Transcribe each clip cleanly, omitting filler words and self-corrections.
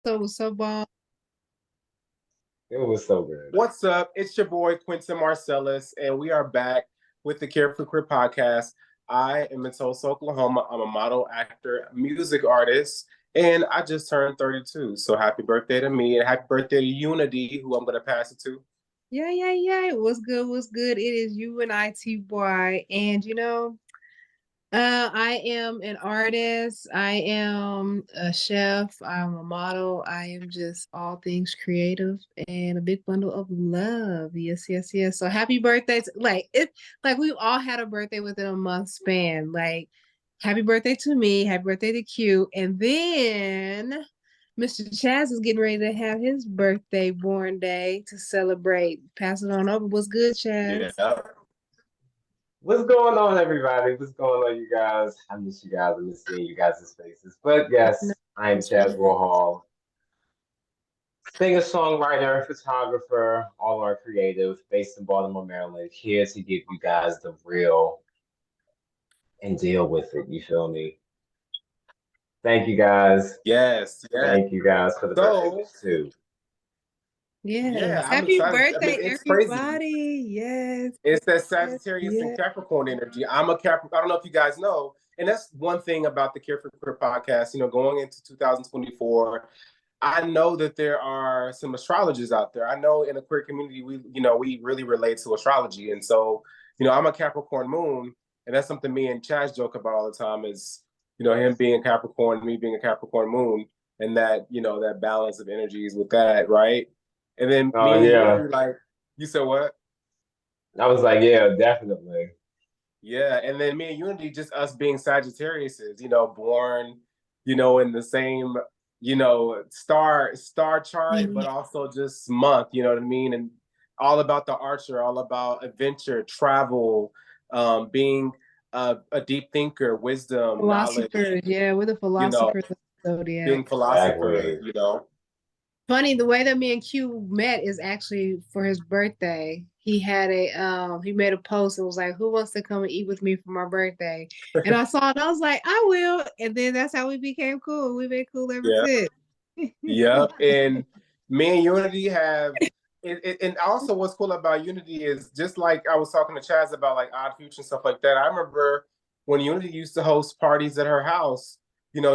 So so bomb. It was so good. What's up? It's your boy Quentin Marcellis, and we are back with the Carefree Queer Podcast. I am in Tulsa, Oklahoma. I'm a model, actor, music artist, and I just turned 32. So happy birthday to me, and happy birthday to Unity, who I'm going to pass it to. Yeah. What's good? What's good? It is you and ITY. And I am an artist. I am a chef. I'm a model. I am just all things creative and a big bundle of love. Yes. So happy birthday. Like we've all had a birthday within a month span. Like happy birthday to me. Happy birthday to Q. And then Mr. Chaz is getting ready to have his birthday born day to celebrate. Pass it on over. What's good, Chaz? Yeah. What's going on, everybody? What's going on, you guys? I miss you guys. I miss seeing you guys' faces. But yes, I am Chaz Warhol, singer, songwriter, photographer, all art creative, based in Baltimore, Maryland. Here to give you guys the real and deal with it. You feel me? Thank you guys. Yes. Thank you guys for the birthday So, wish too. Yes. yeah, I'm Happy excited. I mean, birthday, it's crazy. everybody. Yes. It's that Yes. Sagittarius and Yes. Capricorn energy. I'm a Capricorn. I don't know if you guys know, and that's one thing about the Carefree Queer podcast. Going into 2024, I know that there are some astrologers out there. I know in the queer community, we really relate to astrology, and so I'm a Capricorn moon, and that's something me and Chaz joke about all the time. Is him being Capricorn, me being a Capricorn moon, and that balance of energies with that, right? And then Oh me and you, yeah. like, you said what? I was like, yeah, definitely. Yeah, and then me and Unity, just us being Sagittariuses, born, in the same, star chart, but also just month, you know what I mean? And all about the archer, all about adventure, travel, being a deep thinker, wisdom, knowledge, Philosophers. Yeah, we're the you know, philosophers of the zodiac. being philosopher, Exactly. Funny, the way that me and Q met is actually for his birthday. He made a post and was like, "Who wants to come and eat with me for my birthday?" And I saw it, and I was like, "I will." And then that's how we became cool. We've been cool ever Yeah. since. Yep. And me and Unity and also what's cool about Unity is just like I was talking to Chaz about like Odd Future and stuff like that. I remember when Unity used to host parties at her house,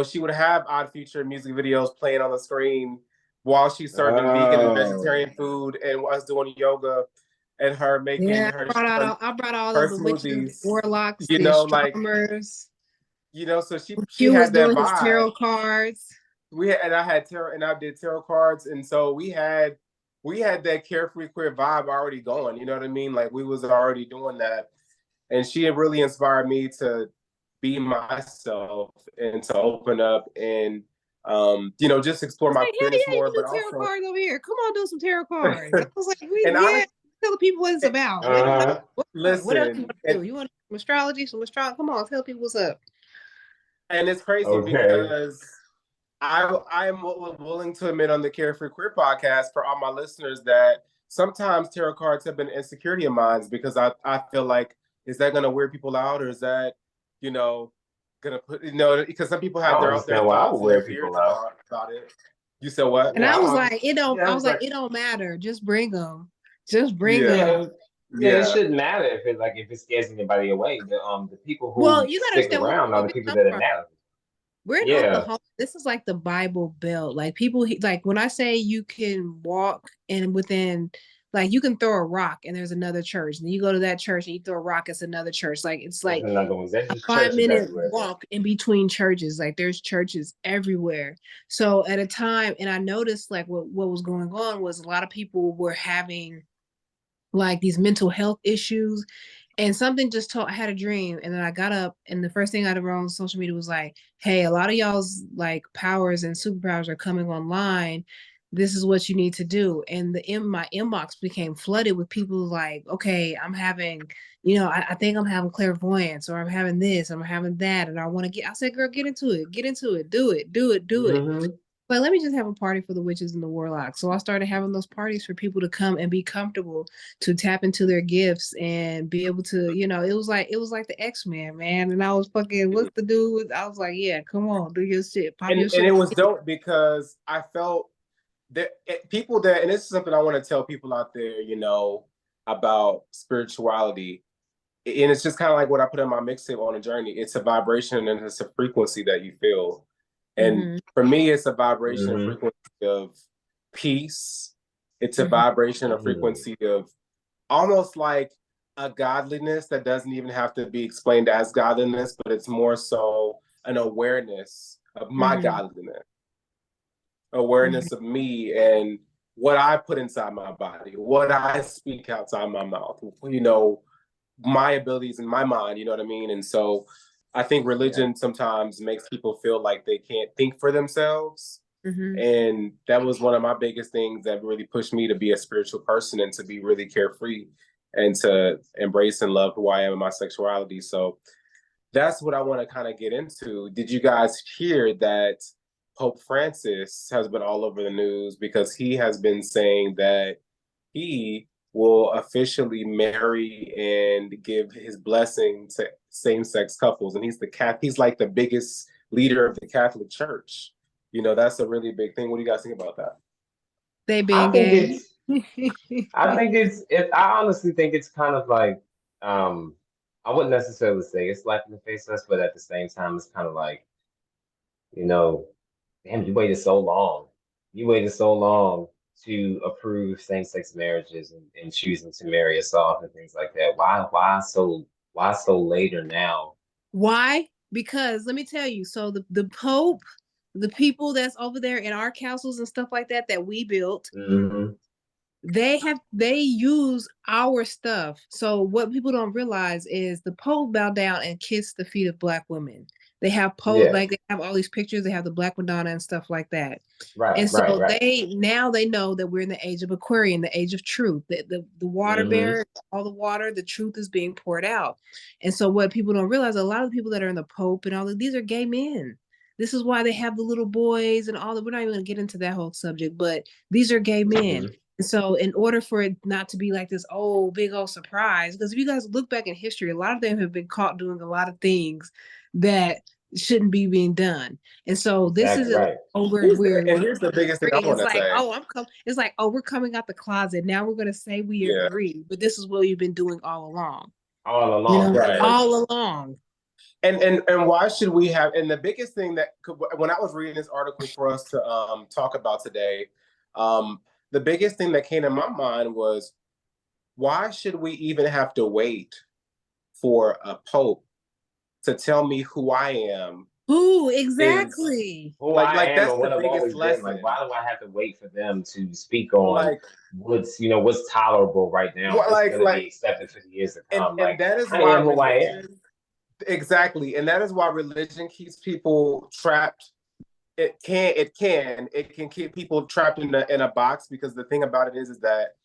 she would have Odd Future music videos playing on the screen while she's serving vegan and Oh. vegetarian food and us doing yoga and her making Yeah, I brought all her of the witches, the smoothies. warlocks, the Like, astronomers. so she Q was had that doing his vibe. tarot cards. I did tarot cards, and so we had that Carefree Queer vibe already going. You know what I mean? Like we was already doing that, and she had really inspired me to be myself and to open up and just explore I was my like, hell queerness yeah, you more, can but do tarot also cards over here. Come on, do some tarot cards. I was like, and yeah, honest. tell the people what it's about. Let them know Uh-huh. what else you Listen, want to do. You want some astrology, some astrology? Come on, tell people what's up. and it's crazy Okay. because I'm willing to admit on the Carefree Queer podcast for all my listeners that sometimes tarot cards have been insecurity of mine because I feel like, is that going to weird people out, or is that you know going to put because some people I have don't their understand why I would thoughts and their wear people fears out. about it. You said what? And Yeah, I I was don't. like, it don't. Yeah, I I was was like, like, it don't matter. Just bring them. Just bring Yeah, them. yeah, yeah. It yeah, shouldn't matter if it scares anybody away. The people Well, who you gotta stick understand around where are the we people come that it from. matters. We're in Yeah. Oklahoma. This is like the Bible Belt. Like people, like when I say you can walk and within, like you can throw a rock and there's another church, and you go to that church and you throw a rock, it's another church. Like it's There's like another one. There's a just five churches minute everywhere there. walk in between churches. Like there's churches everywhere. So at a time, and I noticed like what was going on was a lot of people were having like these mental health issues. And something just told, I had a dream, and then I got up, and the first thing I did on social media was like, "Hey, a lot of y'all's like powers and superpowers are coming online. This is what you need to do." And my inbox became flooded with people like, "Okay, I'm having, I think I'm having clairvoyance, or I'm having this, I'm having that, and I want to get." I said, "Girl, get into it, do it, do it, do it." Hmm. But let me just have a party for the witches and the warlocks. So I started having those parties for people to come and be comfortable, to tap into their gifts and be able to, it was like the X-Men, man. And I was fucking, what's the dude? I was like, yeah, come on, do your shit, pop your shit. And it was dope because I felt that people that, and this is something I want to tell people out there, about spirituality. And it's just kind of like what I put in my mixtape On a Journey. It's a vibration and it's a frequency that you feel. And for me, it's a vibration and frequency of peace. It's a vibration or frequency of almost like a godliness that doesn't even have to be explained as godliness, but it's more so an awareness of my godliness, awareness of me and what I put inside my body, what I speak outside my mouth, my abilities in my mind, you know what I mean? And so I think religion sometimes makes people feel like they can't think for themselves. And that was one of my biggest things that really pushed me to be a spiritual person and to be really carefree and to embrace and love who I am and my sexuality. So that's what I want to kind of get into. Did you guys hear that Pope Francis has been all over the news because he has been saying that he will officially marry and give his blessing to same-sex couples, and he's like the biggest leader of the Catholic Church. That's a really big thing. What do you guys think about that? They being gay. I honestly think it's kind of like, I wouldn't necessarily say it's slapping the face us, but at the same time, it's kind of like, damn, you waited so long. You waited so long to approve same-sex marriages and choosing to marry us off and things like that. Why so later now? Why? Because let me tell you, so the Pope, the people that's over there in our castles and stuff like that we built, they use our stuff. So what people don't realize is the Pope bowed down and kissed the feet of Black women. They have like they have all these pictures. They have the Black Madonna and stuff like that. Right. And so they know that we're in the age of Aquarian, the age of truth. The water bearer, all the water, the truth is being poured out. And so what people don't realize, a lot of the people that are in the Pope and all of these are gay men. This is why they have the little boys and all that. We're not even going to get into that whole subject, but these are gay men. And so in order for it not to be like this big old surprise, because if you guys look back in history, a lot of them have been caught doing a lot of things that shouldn't be being done. And so this is here's the biggest thing I want to say. It's like, we're coming out the closet. Now we're going to say we agree, but this is what you've been doing all along. All along. Right. All along. And why should we have, and the biggest thing when I was reading this article for us to talk about today, the biggest thing that came to my mind was, why should we even have to wait for a Pope to tell me who I am? Who exactly? That's the biggest lesson. Like, why do I have to wait for them to speak on what's tolerable right now? What's going to be accepted for the years to come? And that is why who I am. Exactly, and that is why religion keeps people trapped. It can keep people trapped in a box, because the thing about it is that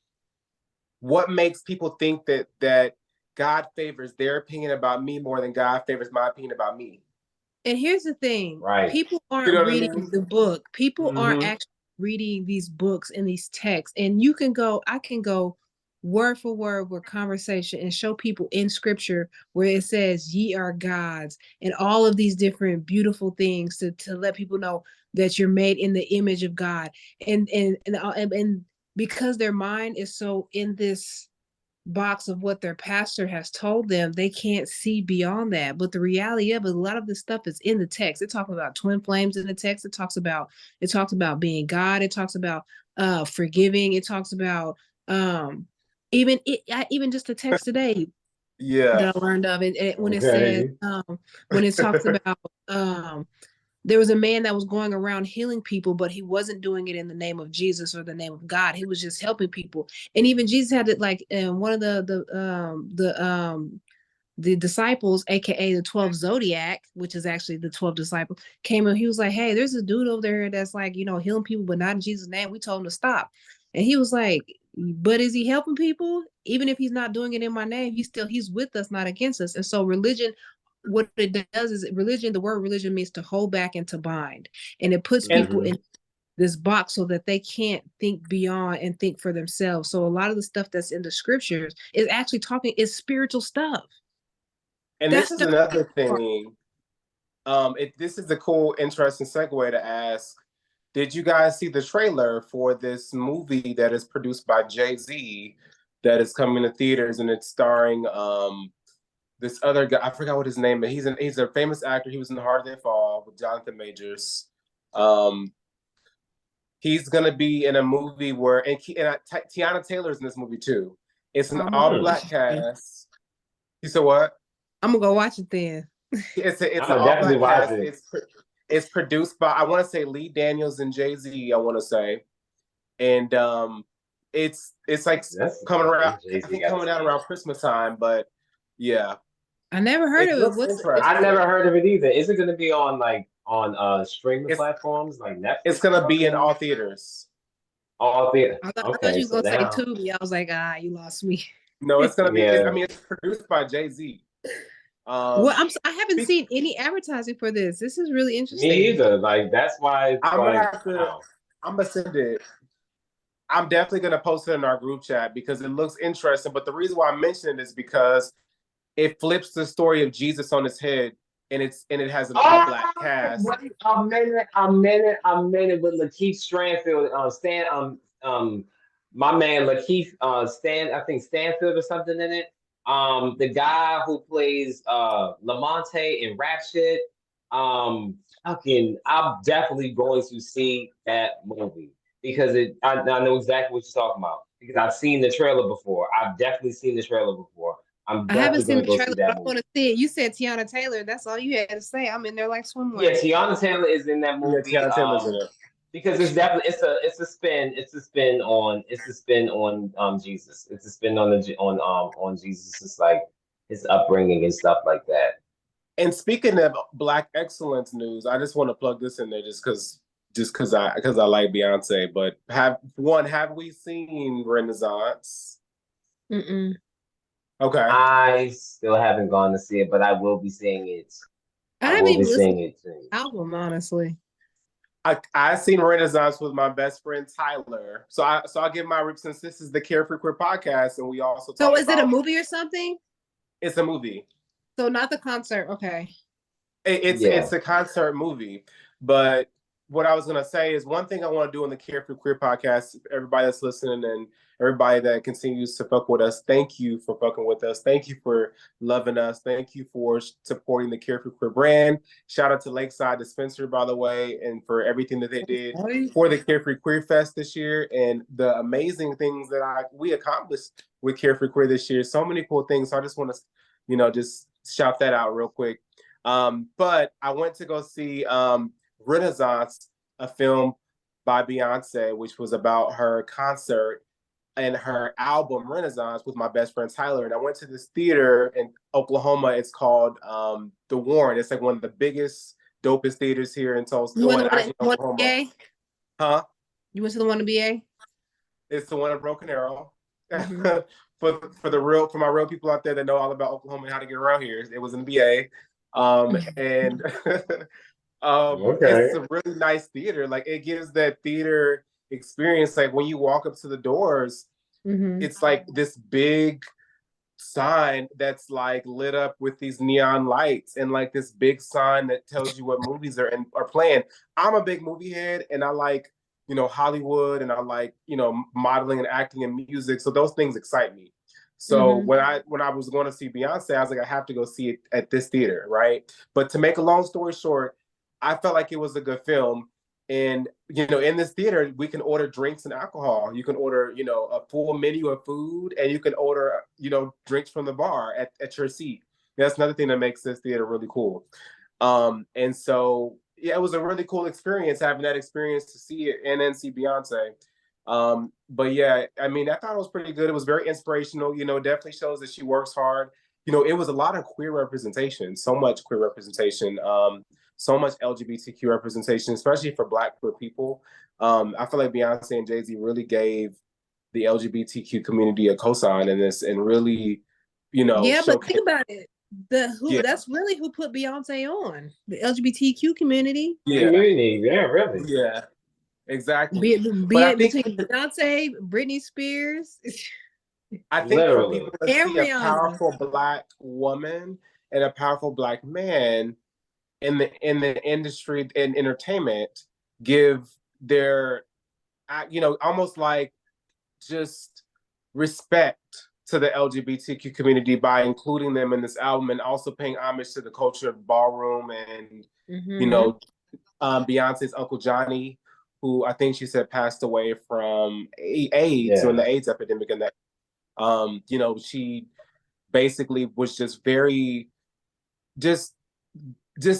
what makes people think that God favors their opinion about me more than God favors my opinion about me. And here's the thing, right? People aren't reading the book. People aren't actually reading these books and these texts. And I can go word for word with conversation and show people in scripture where it says ye are gods and all of these different beautiful things to let people know that you're made in the image of God. And because their mind is so in this box of what their pastor has told them, they can't see beyond that. But the reality of it, a lot of this stuff is in the text. It talks about twin flames in the text. It talks about being God. It talks about forgiving. It talks about even just the text today that I learned of it when it said when it talks about there was a man that was going around healing people, but he wasn't doing it in the name of Jesus or the name of God. He was just helping people. And even Jesus had it, like one of the disciples, aka the 12 Zodiac, which is actually the 12 disciples, came and he was like, hey, there's a dude over there that's like, healing people, but not in Jesus' name. We told him to stop. And he was like, but is he helping people? Even if he's not doing it in my name, he's with us, not against us. And so religion, what it does is the word religion means to hold back and to bind. And it puts people in this box so that they can't think beyond and think for themselves. So a lot of the stuff that's in the scriptures is actually is spiritual stuff. And this is another thing. This is a cool, interesting segue to ask. Did you guys see the trailer for this movie that is produced by Jay-Z that is coming to theaters, and it's starring this other guy? I forgot what his name is. He's a famous actor. He was in The Hard Day Fall with Jonathan Majors. He's gonna be in a movie where Tiana Taylor's in this movie too. It's an all-black cast. You said what? I'm gonna go watch it then. It's an all-black cast. It's produced by, I want to say, Lee Daniels and Jay-Z, I want to say. And it's like coming around, I think coming out around Christmas time, but yeah. I never heard of it. I never heard of it either. Is it going to be on streaming platforms like Netflix? It's going to be in all theaters. All theaters. I thought you were going to say Tubi. I was like, you lost me. No, it's going to be, it's produced by Jay-Z. Well, I haven't seen any advertising for this. This is really interesting. Me either. Like, that's why I'm gonna send it. I'm definitely gonna post it in our group chat because it looks interesting. But the reason why I mention it is because it flips the story of Jesus on its head, and it has an all-black cast. Wait a minute with Lakeith Stanfield, my man Lakeith I think Stanfield or something in it. The guy who plays Lamonte in Rap Shit. I'm definitely going to see that movie because I know exactly what you're talking about because I've seen the trailer before. I've definitely seen the trailer before. I haven't seen the trailer, but I want to see it. You said Tiana Taylor. That's all you had to say. I'm in there like swimwear. Yeah, Tiana Taylor is in that movie. Yeah, Tiana Taylor's in it. Because it's definitely it's a spin on Jesus. It's a spin on Jesus. It's like his upbringing and stuff like that. And speaking of Black excellence news, I just want to plug this in there just because I like Beyonce. But have we seen Renaissance? Mm-mm. Okay. I still haven't gone to see it, but I will be seeing it. I haven't even listened to the album, honestly. I seen Renaissance with my best friend Tyler. So I'll give my since this is the Carefree Queer Podcast, and we also So is it a movie or something? It's a movie. So not the concert, okay. It's a concert movie. But what I was gonna say is one thing I want to do on the Carefree Queer Podcast, everybody that's listening and everybody that continues to fuck with us, thank you for fucking with us. Thank you for loving us. Thank you for supporting the Carefree Queer brand. Shout out to Lakeside Dispensary, by the way, and for everything that they did for the Carefree Queer Fest this year and the amazing things that we accomplished with Carefree Queer this year. So many cool things. So I just want to, just shout that out real quick. But I went to go see Renaissance, a film by Beyonce, which was about her concert and her album Renaissance with my best friend Tyler. And I went to this theater in Oklahoma. It's called The Warren. It's like one of the biggest, dopest theaters here in Tulsa. You went to the one BA? Huh? You went to the one in BA? It's the one in Broken Arrow. Mm-hmm. for my real people out there that know all about Oklahoma and how to get around here, it was in BA. And it's a really nice theater. Like it gives that theater experience. Like when you walk up to the doors, it's like this big sign that's like lit up with these neon lights and like this big sign that tells you what movies are playing. I'm a big movie head and I like, Hollywood and I like, modeling and acting and music. So those things excite me. So when I was going to see Beyonce, I was like, I have to go see it at this theater, right? But to make a long story short, I felt like it was a good film. And, in this theater, we can order drinks and alcohol. You can order, a full menu of food and you can order, drinks from the bar at your seat. That's another thing that makes this theater really cool. And so, yeah, it was a really cool experience having that experience to see it and then see Beyonce. But yeah, I mean, I thought it was pretty good. It was very inspirational, definitely shows that she works hard. It was a lot of queer representation, so much queer representation. So much LGBTQ representation, especially for Black queer people. I feel like Beyonce and Jay-Z really gave the LGBTQ community a cosign in this and really, Yeah, but think about it. That's really who put Beyonce on, the LGBTQ community. Yeah, really. Yeah. Exactly. But I think Between Beyonce, Britney Spears, I think for Literally. people to and see a Rihanna. powerful Black woman and a powerful Black man in the industry in entertainment give their almost like just respect to the LGBTQ community by including them in this album and also paying homage to the culture of ballroom and Beyonce's Uncle Johnny, who I think she said passed away from AIDS when the AIDS epidemic and that she basically was just very just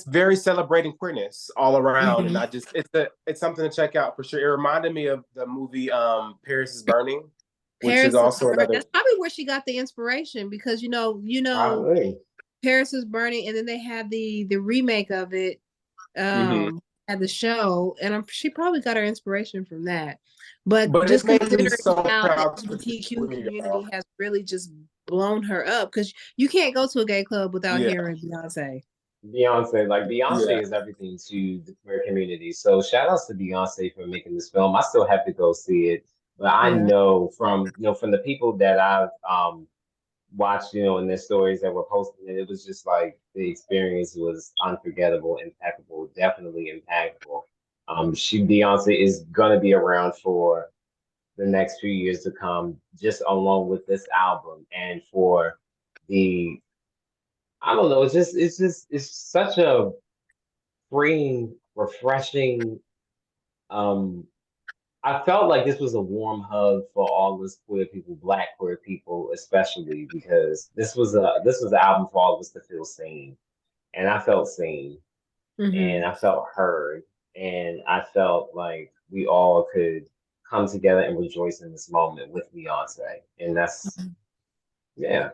very celebrating queerness all around. And it's something to check out for sure. It reminded me of the movie Paris is Burning, which is also another. That's probably where she got the inspiration because Probably. Paris is Burning, and then they had the remake of it at the show, and she probably got her inspiration from that. But just it made me considering so how the proud LGBTQ community has really just blown her up, because you can't go to a gay club without hearing Beyonce. Beyonce is everything to the queer community. So shout outs to Beyonce for making this film. I still have to go see it, but I know from the people that I've watched, in their stories that were posting it, it was just like the experience was unforgettable, impeccable, definitely impactful. Beyonce is gonna be around for the next few years to come, just along with this album and for the I don't know. It's such a freeing, refreshing. Um, I felt like this was a warm hug for all us queer people, Black queer people, especially because this was an album for all of us to feel seen, and I felt seen, and I felt heard, and I felt like we all could come together and rejoice in this moment with Beyonce, and that's yeah.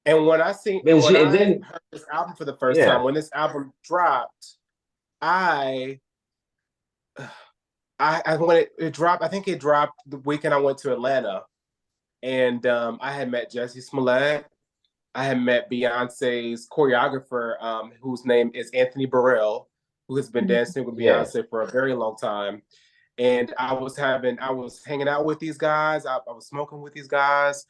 And when I heard this album for the first time, when this album dropped, I when it dropped, I think it dropped the weekend I went to Atlanta, and I had met Jussie Smollett. I had met Beyonce's choreographer, whose name is Anthony Burrell, who has been dancing with Beyonce for a very long time. And I was hanging out with these guys. I was smoking with these guys.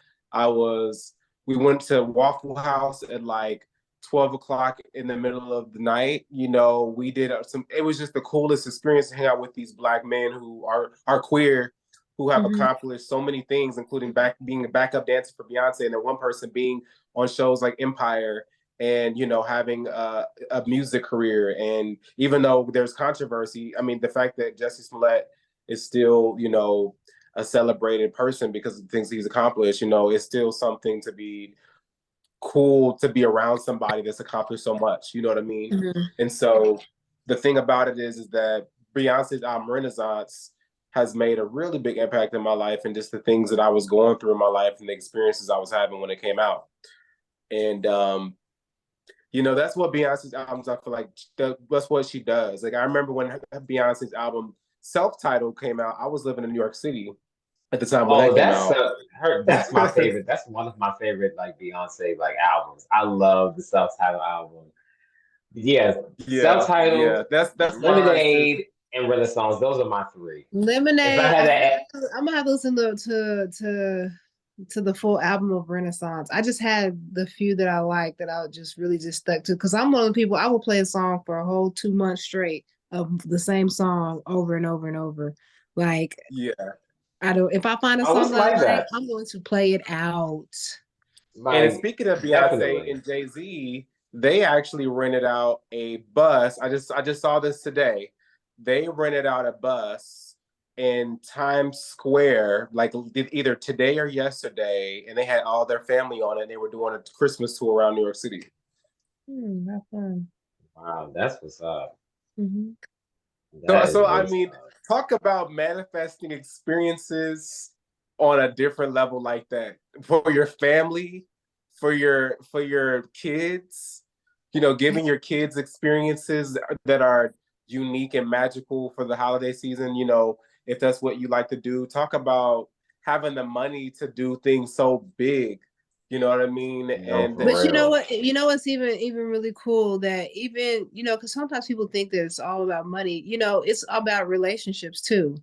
We went to Waffle House at like 12 o'clock in the middle of the night. We did it was just the coolest experience to hang out with these Black men who are queer, who have accomplished so many things, including being a backup dancer for Beyonce, and then one person being on shows like Empire and having a music career. And even though there's controversy, I mean, the fact that Jussie Smollett is still a celebrated person because of the things he's accomplished, it's still something to be cool to be around somebody that's accomplished so much. You know what I mean? And so the thing about it is that Beyonce's album Renaissance has made a really big impact in my life and just the things that I was going through in my life and the experiences I was having when it came out. And that's what Beyonce's albums, I feel like that's what she does. Like, I remember when Beyonce's album Self-Titled came out, I was living in New York City at the time when that came out. That's my favorite. That's one of my favorite Beyonce albums. I love the Self-Titled album. Yeah, Self-Titled, that's Lemonade, and Renaissance. Those are my three. Lemonade. If I had I'm gonna have to listen to the full album of Renaissance. I just had the few that I like that I just really just stuck to, because I'm one of the people, I will play a song for a whole 2 months straight of the same song over and over and over. If I find a song that I like, I'm going to play it out. And speaking of Beyonce and Jay-Z, they actually rented out a bus. I just saw this today. They rented out a bus in Times Square, like either today or yesterday, and they had all their family on it. They were doing a Christmas tour around New York City. That's fun. Wow, that's what's up. So I mean, talk about manifesting experiences on a different level like that for your family, for your kids, giving your kids experiences that are unique and magical for the holiday season, if that's what you like to do. Talk about having the money to do things so big, You know what I mean? And but you know what? You know what's even really cool that even because sometimes people think that it's all about money. It's about relationships too.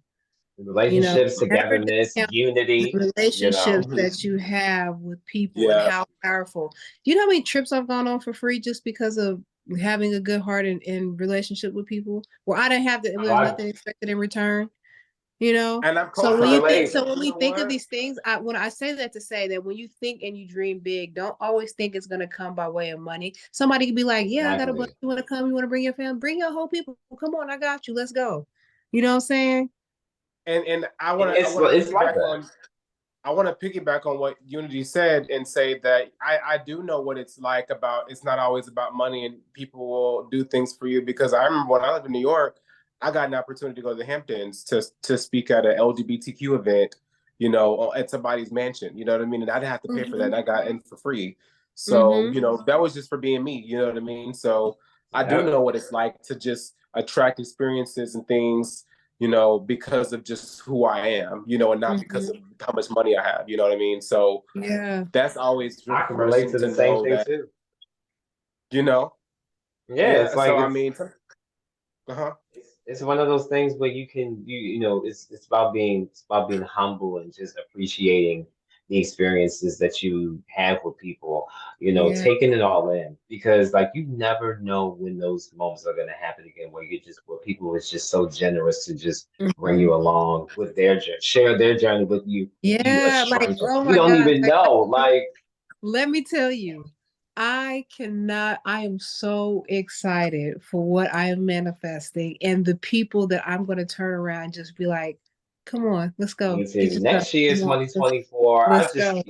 Relationships, togetherness, unity. Relationships that you have with people and how powerful. You know how many trips I've gone on for free just because of having a good heart and relationship with people, where I didn't have to, there was nothing expected in return. And I'm so when we think of these things, when I say that to say that when you think and you dream big, don't always think it's going to come by way of money. Somebody could be like, yeah, I got a bunch. You want to come? You want to bring your family? Bring your whole people. Come on, I got you. Let's go. You know what I'm saying? And I want to piggyback on what Unity said and say that I do know what it's like it's not always about money and people will do things for you, because I remember when I lived in New York, I got an opportunity to go to the Hamptons to speak at an LGBTQ event, at somebody's mansion, you know what I mean? And I didn't have to pay for that, and I got in for free. So, that was just for being me, you know what I mean? So I do know what it's like to just attract experiences and things, because of just who I am, and not because of how much money I have, you know what I mean? So that's always really, I can relate to the same thing too. It's like, so I mean, it's one of those things where you can, it's about being humble and just appreciating the experiences that you have with people, taking it all in, because like you never know when those moments are going to happen again, where people is just so generous to just bring you along with share their journey with you. Like, oh my you don't God, even know. Let me tell you, I am so excited for what I am manifesting and the people that I'm going to turn around and just be like, come on, let's go. Next year is 2024. I just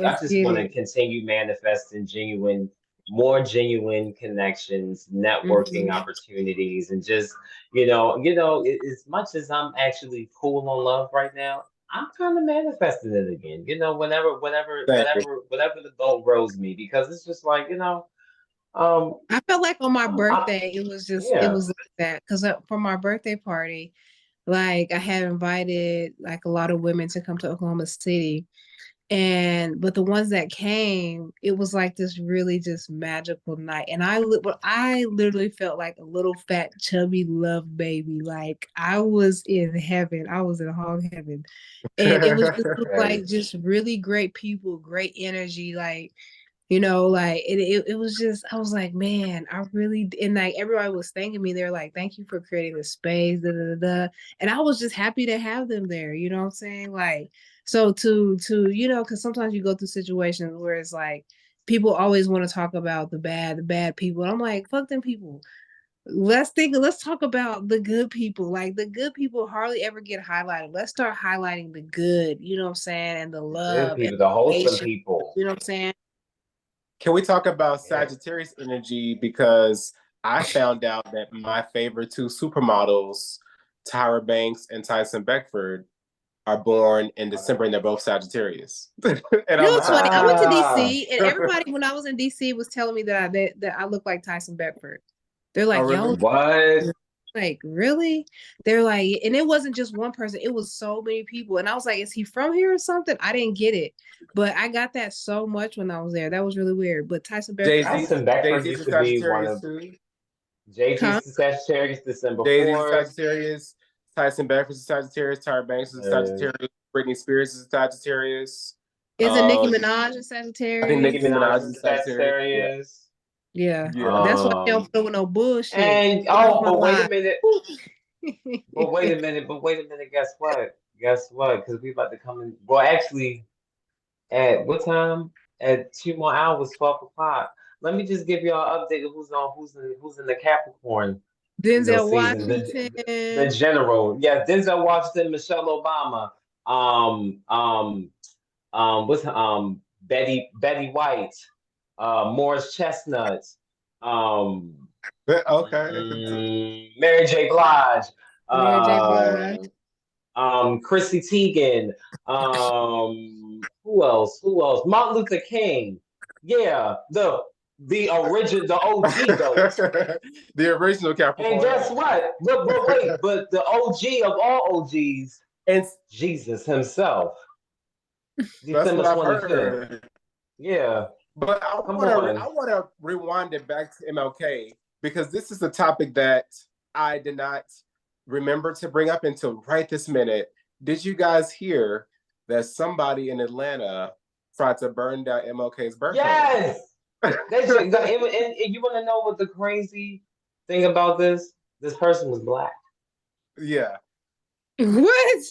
want to continue manifesting more genuine connections, networking opportunities, and just, as much as I'm actually cool on love right now, I'm kind of manifesting it again. Whenever the goal grows me, because it's just like, I felt like on my birthday, it was like that, because for my birthday party, like I had invited like a lot of women to come to Oklahoma City, but the ones that came, it was like this really just magical night, and I literally felt like a little fat chubby love baby. Like I was in heaven. I was in hog heaven, and it was just like just really great people, great energy, like. Like it was just, I was like, man, I really, and like everybody was thanking me. They're like, thank you for creating the space, da, da, da, da. And I was just happy to have them there. You know what I'm saying? Like, so to because sometimes you go through situations where it's like people always want to talk about the bad people. And I'm like, fuck them people. Let's talk about the good people. Like the good people hardly ever get highlighted. Let's start highlighting the good, you know what I'm saying, and the love, people, and the wholesome people. You know what I'm saying? Can we talk about Sagittarius energy? Because I found out that my favorite two supermodels, Tyra Banks and Tyson Beckford, are born in December, and they're both Sagittarius. And it's funny. I went to DC, and everybody when I was in DC was telling me that I look like Tyson Beckford. They're like, really? What? Like, really? They're like, and it wasn't just one person, it was so many people. And I was like, is he from here or something? I didn't get it. But I got that so much when I was there. That was really weird. But Tyson Beckford used to be one of Jay-Z's Sagittarius, December 4th. Sagittarius, Tyson Beckford is Sagittarius, Tyra Banks is Sagittarius, Britney Spears is Sagittarius. Isn't Nicki Minaj a Sagittarius? I think Nicki Minaj is Sagittarius. Yeah. That's why I don't feel with no bullshit. And but wait a minute. But wait a minute. Guess what? Because we about to come in. Well, actually, at what time? At 2 more hours, 12 o'clock. Let me just give y'all an update of who's in the Capricorn. Denzel season. Washington. The general. Yeah, Denzel Washington, Michelle Obama. What's Betty White, Morris Chestnut, Mary J. Blige, Chrissy Teigen, who else? Martin Luther King. Yeah, the original, the OG though. The original Capricorn. And guess what? But the OG of all OGs is Jesus himself. That's what I've heard. Yeah. But I want to rewind it back to MLK because this is a topic that I did not remember to bring up until right this minute. Did you guys hear that somebody in Atlanta tried to burn down MLK's birth home? Yes. And you want to know what the crazy thing about this? This person was black. Yeah. What?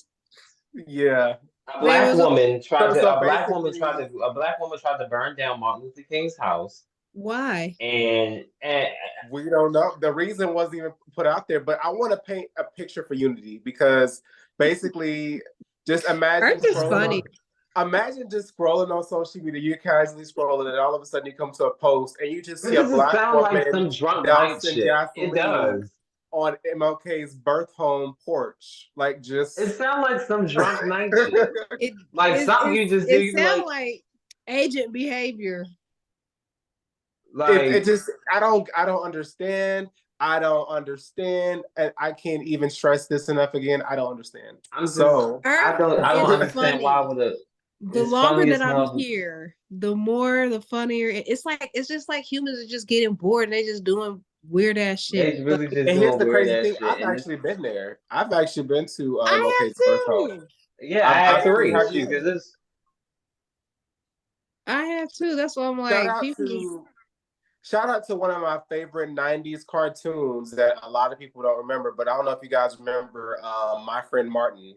Yeah. A black woman tried to burn down Martin Luther King's house. Why? And we don't know. The reason wasn't even put out there, but I want to paint a picture for unity because basically just imagine funny. Imagine just scrolling on social media, you're casually scrolling, and all of a sudden you come to a post and you just see a black woman like some drunk night shit. It does. On MLK's birth home porch. Like just it sounds like some drunk night shit. Something you just do. It sounds like agent behavior. Like it just I don't understand. I don't understand, and I can't even stress this enough again. I don't understand. I don't understand why would it. The longer that I'm here, the more the funnier. It's just like humans are just getting bored and they just doing weird ass shit. They really just and here's the crazy thing: shit. I've actually been there. I've actually been to MLK's birth home. Yeah, I have 3. I have too. That's why I'm like, shout out to one of my favorite 90s cartoons that a lot of people don't remember, but I don't know if you guys remember My Friend Martin.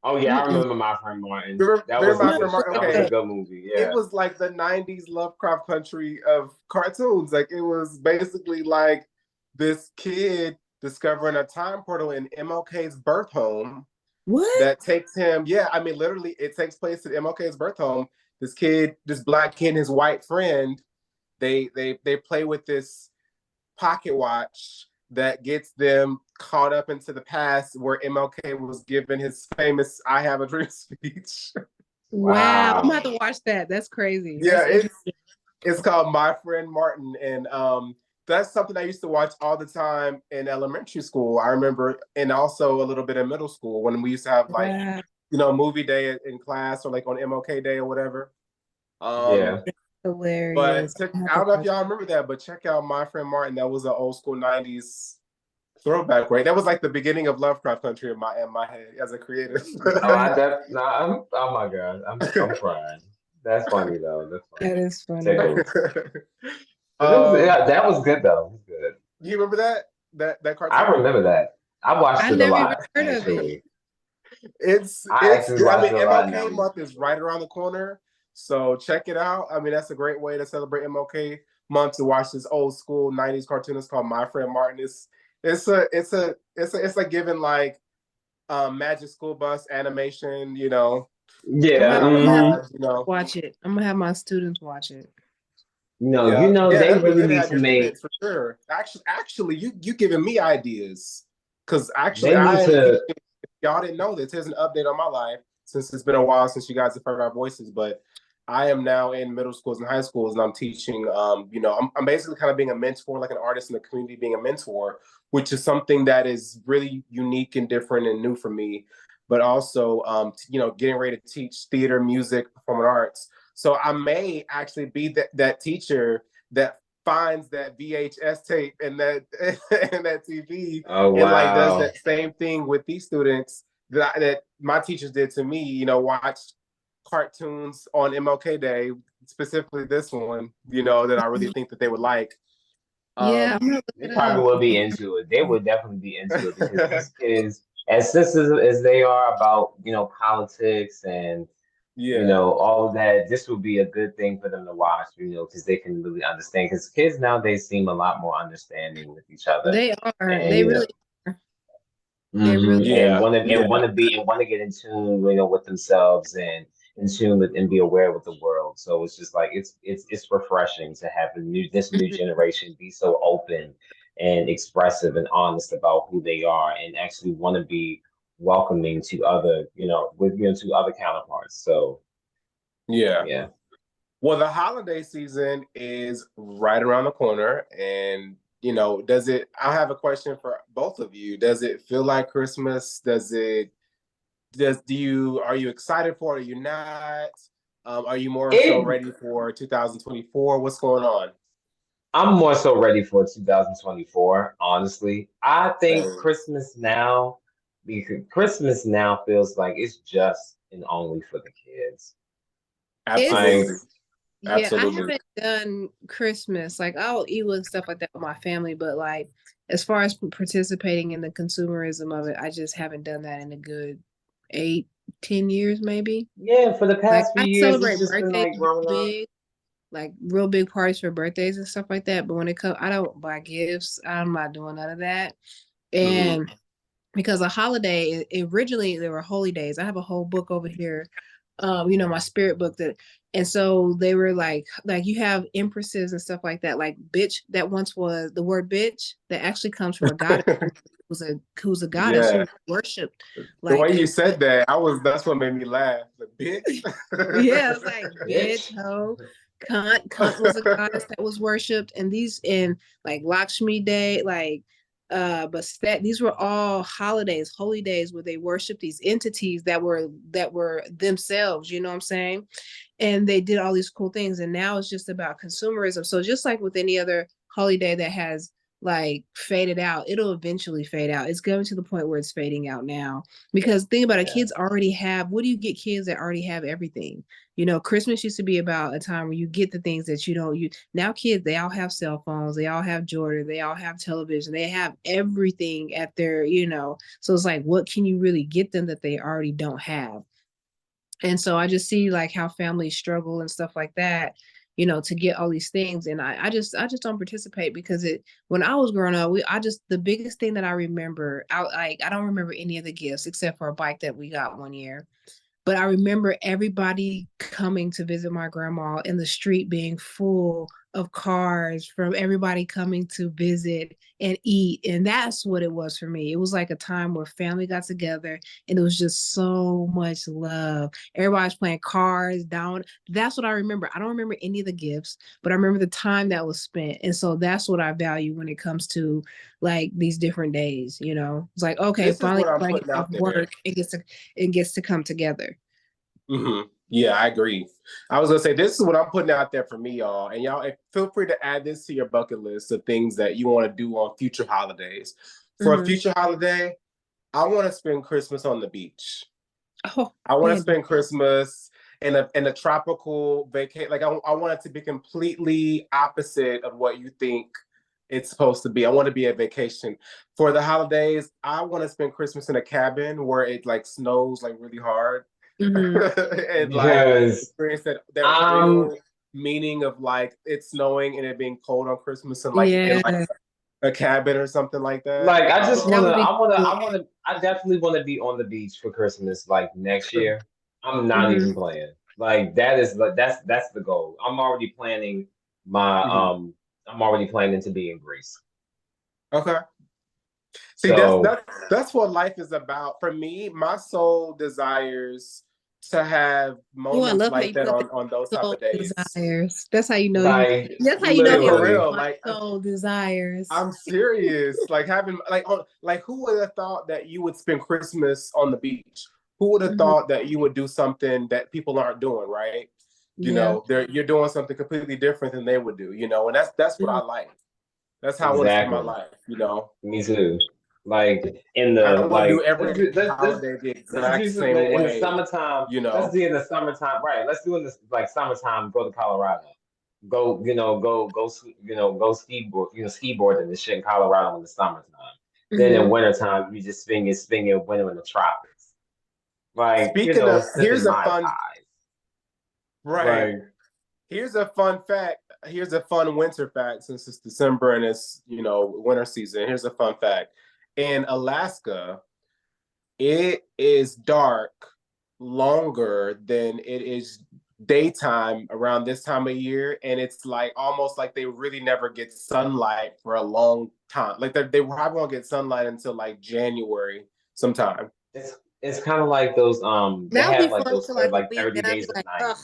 Oh yeah, I remember My Friend Martin. That was a good movie. Yeah. It was like the 90s Lovecraft Country of cartoons. Like it was basically like this kid discovering a time portal in MLK's birth home. What? That takes him, literally it takes place at MLK's birth home. This black kid and his white friend, they play with this pocket watch that gets them caught up into the past where MLK was given his famous "I Have a Dream" speech. Wow. I'm about to watch that. That's crazy. Yeah, it's called My Friend Martin, and that's something I used to watch all the time in elementary school. I remember, and also a little bit in middle school when we used to have movie day in class or like on MLK Day or whatever. Yeah. Hilarious. But I don't know if y'all remember that, but check out My Friend Martin. That was an old school 90s throwback, right? That was like the beginning of Lovecraft Country in my head as a creative. Oh my god, I'm crying. That's funny though. That's funny. That is funny. That was good though. It was good. You remember that cartoon? I remember that. I watched it a lot. Heard of it. MLK month is right around the corner. So check it out. That's a great way to celebrate MLK month to watch this old school 90s cartoon. It's called My Friend Martin. It's like giving like Magic School Bus animation, Yeah. Watch it. I'm gonna have my students watch it. They really need to make for sure. Actually, you giving me ideas because y'all didn't know this. Here's an update on my life since it's been a while since you guys have heard our voices, but I am now in middle schools and high schools, and I'm teaching. I'm basically kind of being a mentor, like an artist in the community, being a mentor, which is something that is really unique and different and new for me. But also, getting ready to teach theater, music, performing arts. So I may actually be that teacher that finds that VHS tape and that and that TV, and like does that same thing with these students that my teachers did to me. Watch cartoons on MLK Day, specifically this one, that I really think that they would like. Yeah, they probably would be into it. They would definitely be into it because these kids, as sensitive as they are about politics and all of that, this would be a good thing for them to watch, because they can really understand. Because kids nowadays seem a lot more understanding with each other. They are. They really are. They really and want to get in tune, with themselves and in tune with and be aware with the world. So it's just like it's refreshing to have this new generation be so open and expressive and honest about who they are and actually want to be welcoming to other, to other counterparts. So yeah. Well, the holiday season is right around the corner, and I have a question for both of you. Does it feel like Christmas? Are you excited for it? Are you not? Are you more so ready for 2024? What's going on? I'm more so ready for 2024, honestly. I think because Christmas now feels like it's just and only for the kids. Absolutely. Yeah, I Absolutely. haven't done Christmas. Like I'll eat with stuff like that with my family, but like as far as participating in the consumerism of it, I just haven't done that in a good 8, 10 years, maybe. Yeah, for the Like past few I years, it's celebrate just been birthdays like growing up. big, like real big parties for birthdays and stuff like that. But when it comes, I don't buy gifts. I'm not doing none of that. Mhm. And because a holiday, originally there were holy days. I have a whole book over here, my spirit book that, and so they were like you have empresses and stuff like that. Like bitch, that once was the word bitch that actually comes from a goddess who's a goddess who Yeah. was worshipped. The Like way you said that, that's what made me laugh. The bitch. yeah, it's like bitch, Bitch. ho, cunt was a goddess that was worshipped, and these in like Lakshmi Day, like but these were all holidays, holy days where they worshiped these entities that were themselves, you know what I'm saying? And they did all these cool things, and now it's just about consumerism. So just like with any other holiday that has like faded out, it'll eventually fade out. It's going to the point where it's fading out now, because think about it, Yeah. kids already have, what do you get kids that already have everything? Christmas used to be about a time where you get the things that you don't use. Now kids, they all have cell phones, they all have Jordan, they all have television, they have everything at their. So it's like, what can you really get them that they already don't have? And so I just see like how families struggle and stuff like that, to get all these things. And I just don't participate because when I was growing up, the biggest thing that I remember, I don't remember any of the gifts except for a bike that we got one year. But I remember everybody coming to visit my grandma and the street being full of cars from everybody coming to visit and eat. And that's what it was for me. It was like a time where family got together and it was just so much love. Everybody's playing cards down. That's what I remember. I don't remember any of the gifts, but I remember the time that was spent. And so that's what I value when it comes to like these different days. It's like, okay, This is finally what I'm everybody putting gets off out there. work and gets to come together. Yeah, I agree. I was gonna say this is what I'm putting out there for me, y'all, and y'all feel free to add this to your bucket list of things that you want to do on future holidays. For a Mm-hmm. future holiday, I want to spend Christmas on the beach. Oh, I want to baby. spend Christmas in a tropical vacation. Like I want it to be completely opposite of what you think it's supposed to be. I want to be a vacation. For the holidays, I want to spend Christmas in a cabin where it like snows like really hard. Mm-hmm. And like Because experience that real meaning of like it snowing and it being cold on Christmas and like in like Yeah, a cabin or something like that. like I just that wanna would be cool. I definitely wanna be on the beach for Christmas like next year. I'm not Mm-hmm. even playing. Like that is like that's the goal. My Mhm. I'm already planning to be in Greece. Okay. See, that's So that's that's what life is about. For me, my soul desires to have Oh, I moments love how like you that put on those that type soul of days. desires. That's how you know you. like That's how you know Like him. for literally, real, My like soul desires. I'm serious. Like having like who would have thought that you would spend Christmas on the beach? Who would have Mm-hmm. thought that you would do something that people aren't doing, right? Yeah. You're doing something completely different than they would do, and that's what Mm-hmm. I like. That's how I want to spend my exactly. life. Me too. Like in I the don't want to do like every holiday the let's exact do some same in the way, summertime. you Let's know. do in the summertime, right? Let's do in this like summertime. Go to Colorado. Go, go skiboarding and shit in Colorado in the summertime. Then in Mm-hmm. wintertime, you just spend your winter in the tropics, like Speaking of, sipping mai tais. right. Like Here's a fun fact. Here's a fun winter fact since it's December and it's, winter season. Here's a fun fact. In Alaska, it is dark longer than it is daytime around this time of year. And it's like almost like they really never get sunlight for a long time. Like they probably won't get sunlight until like January sometime. it's kind of like those they That would be have like fun those for like a like week, 30 and I'd be days of like, night. ugh.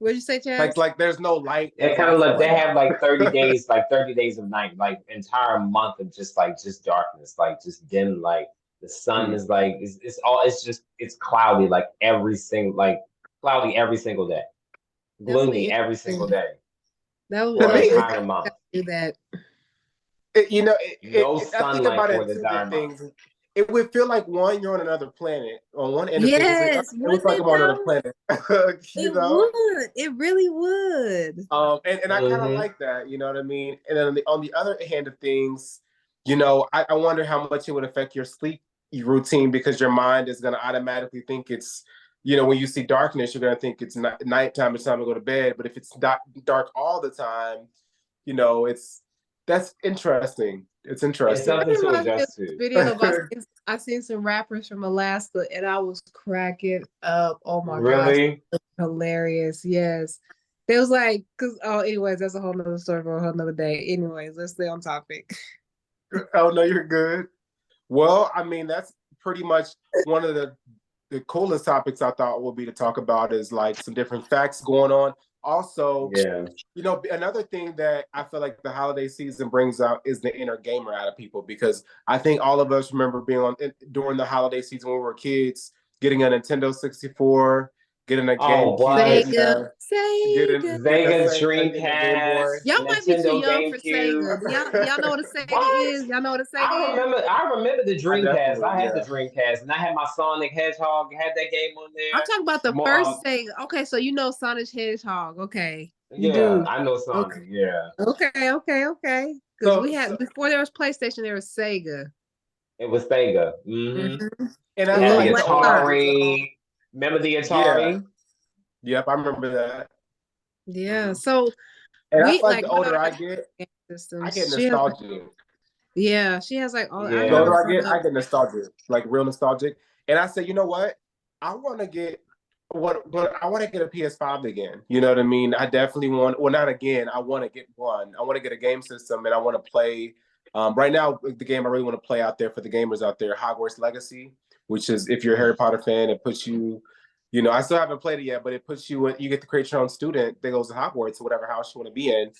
What'd you say, Like Chaz? like there's no light They in kind of Alaska like they like have like 30 that. days, like 30 days of night, like entire month of just darkness, like just dim light. The sun Mm. is like it's just it's cloudy like every single like cloudy every single day, That would gloomy be every single interesting. day That would To for an me, entire month. do that. No I think sunlight about for it an too. The entire month. things it would feel like you're on another planet. On one end of things, Yes, it looks wouldn't like it I'm on another though? planet. It would. It really would. And I kind of like that. You know what I mean? And then on the other hand of things, I wonder how much it would affect your sleep routine because your mind is going to automatically think it's, when you see darkness, you're going to think it's nighttime, it's time to go to bed. But if it's dark all the time, that's interesting. It's It's interesting. That something to reminds me of adjust this to. video. I seen some rappers from Alaska, and I was cracking up. Oh my gosh, Really? hilarious! Yes, they was like, anyways, that's a whole nother story for a whole nother day. Anyways, let's stay on topic. Oh no, you're good. Well, I mean, that's pretty much one of the coolest topics I thought would be to talk about is like some different facts going on. Also, Yeah. another thing that I feel like the holiday season brings out is the inner gamer out of people because I think all of us remember being during the holiday season when we were kids, getting a Nintendo 64, getting a Oh, GameCube, what? Sega, Sega. getting a Sega, Sega, getting a Game Dreamcast, Boy. Y'all might be too Nintendo young for GameCube. Sega. Y'all know what a Sega What? is? Y'all know what a I Sega is? remember. I remember the I Dreamcast. definitely, I had the yeah. Dreamcast, and I had my Sonic Hedgehog. Had that game on I'm there. talking about the first Sega. Okay, so you know Sonic Hedgehog. Okay, you Yeah, do. I know Okay, Sonic. Yeah, okay. Because we had before there was PlayStation, there was Sega. it was Sega. And A I Had feel little the like the black older I box. get, Atari. Remember the yeah, Atari? yep, I remember that. Yeah. So And I we feel like like the my older daughter I has get, game I systems. get nostalgic. She has like all. I The Yeah. remember older I growing get, up. I get nostalgic, like real nostalgic. And I say, you know what? I want to get I want to get a PS5 again. You know what I mean? I definitely want. Well, not again. I want to get one. I want to get a game system, and I want to play. Right now, the game I really want to play out there for the gamers out there, Hogwarts Legacy, which is if you're a Harry Potter fan, it puts you. I still haven't played it yet, but it puts you. You get to create your own student that goes to Hogwarts or whatever house you want to be in.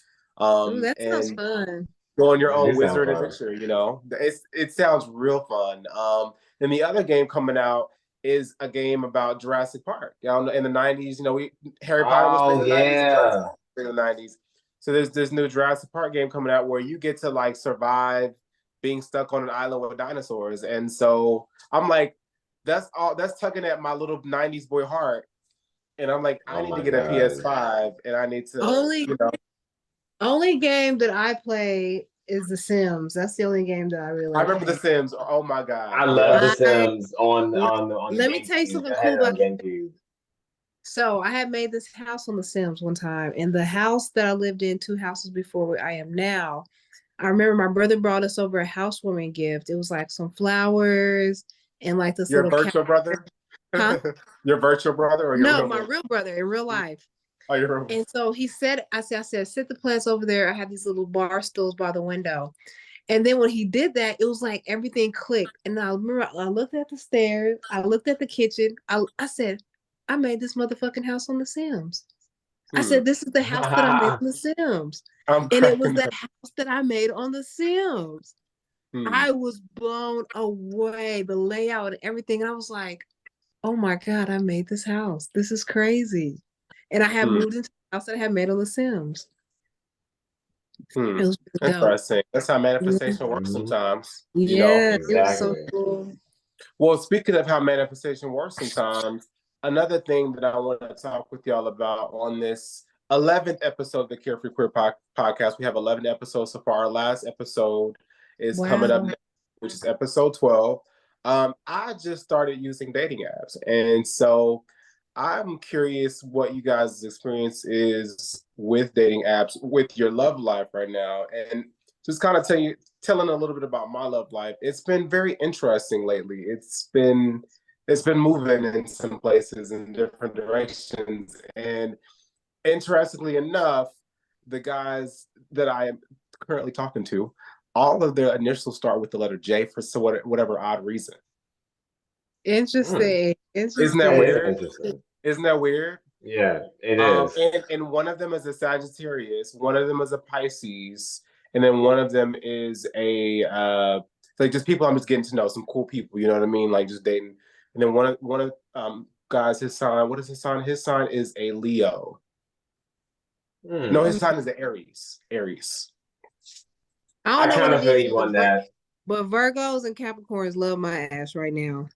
Ooh, that sounds And fun. go on your That own did sound wizard fun. adventure. It sounds real fun. And the other game coming out is a game about Jurassic Park. In the '90s, Harry Potter was made in Oh the '90s, and Jurassic yeah. Park was made in the '90s. So there's this new Jurassic Park game coming out where you get to like survive being stuck on an island with dinosaurs. And so I'm like, that's all. That's tugging at my little '90s boy heart. And I'm like, I Oh need to my get a God. PS5, and I need to, Only game that I play is The Sims. That's the only game that I really I like remember The playing. Sims. Oh my I God, love The yeah. Sims on Let the let me tell you GameCube. something I had cool it on about GameCube. So I had made this house on The Sims one time, and the house that I lived in, two houses before where I am now, I remember my brother brought us over a housewarming gift. It was like some flowers and like this Your little cat. virtual brother? Huh? Your virtual brother or your No, real my brother? real brother in real life. Oh, your real. And so he said, I said, sit the plants over there. I had these little bar stools by the window. And then when he did that, it was like everything clicked. And I remember I looked at the stairs, I looked at the kitchen. I said, I made this motherfucking house on The Sims. I said, this is the house that I made on The Sims. I'm And it was cracking the up. house that I made on The Sims. I was blown away, the layout and everything. And I was like, oh my God, I made this house. This is crazy. And I had moved into the house that I had made on The Sims. It was really dope. Interesting. That's how manifestation works sometimes. Yeah, it was so Exactly. cool. Well, speaking of how manifestation works sometimes, another thing that I want to talk with y'all about on this 11th episode of the Carefree Queer Podcast, we have 11 episodes so far. Our last episode is coming up Wow. next, which is episode 12. I just started using dating apps. And so I'm curious what you guys' experience is with dating apps, with your love life right now. And just kind of telling a little bit about my love life. It's been very interesting lately. It's been moving in some places in different directions. And interestingly enough, the guys that I am currently talking to, all of their initials start with the letter J for whatever odd reason. Interesting. Isn't that That is weird? interesting. Isn't that weird? Yeah, it is. And one of them is a Sagittarius, one of them is a Pisces, and then one of them is a like just people I'm just getting to know, some cool people, you know what I mean? Like just dating. And then one of guys his sign. What is his sign? His sign is a Leo. No, his sign is an Aries. Aries. I don't know kind what of it feel is, you on that. but Virgos and Capricorns love my ass right now.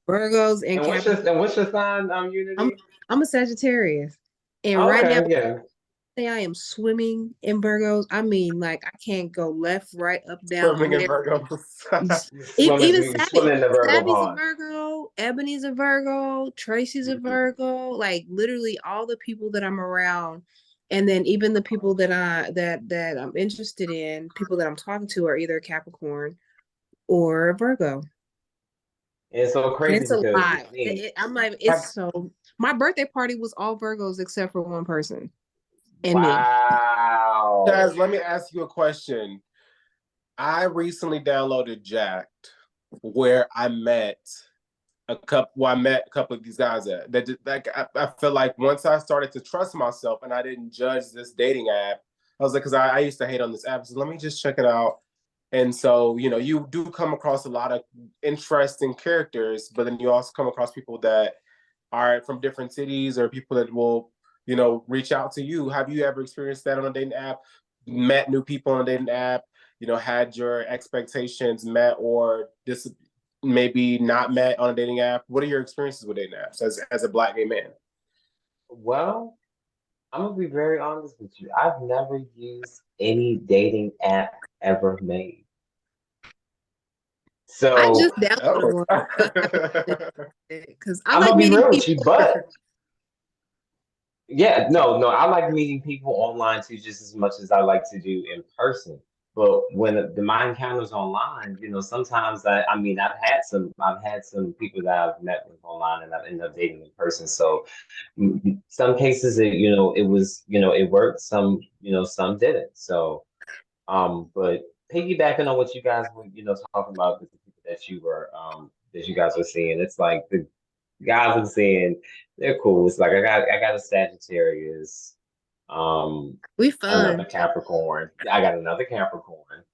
Virgos and Capricorns. What's your sign, Unity? I'm a Sagittarius, and right now, Okay, yeah. I am swimming in Virgos. I mean, like I can't go left, right, up, down. Swimming in Virgos. Even You swimming in the Virgo Savvy's a pond. Virgo, Ebony's a Virgo, Tracy's a Virgo. Like literally all the people that I'm around, and then even the people that I'm interested in, people that I'm talking to are either Capricorn or Virgo. It's so And crazy it's a because lot. I'm like, it's so. My birthday party was all Virgos except for one person, and me. wow. Chaz, let me ask you a question. I recently downloaded Jacked, where I met a couple of these guys at that. Like I feel like once I started to trust myself and I didn't judge this dating app, I was like, because I used to hate on this app. So let me just check it out. And so, you know, you do come across a lot of interesting characters, but then you also come across people that are from different cities or people that will, you know, reach out to you. Have you ever experienced that on a dating app? Met new people on a dating app? You know, had your expectations met or maybe not met on a dating app? What are your experiences with dating apps as a Black gay man? Well, I'm gonna be very honest with you. I've never used any dating app ever made. I So just downloaded one because I I'm like gonna be meeting real with people. you, but yeah, no, I like meeting people online too, just as much as I like to do in person. But when my encounters online, you know, sometimes I mean, I've had some people that I've met with online and I've ended up dating in person. So some cases, it was, it worked. Some, some didn't. So, but piggybacking on what you guys were, talking about with the people that you guys were seeing, it's like the guys I'm seeing, they're cool. It's like I got a Sagittarius, We another fun. Capricorn. I got another Capricorn.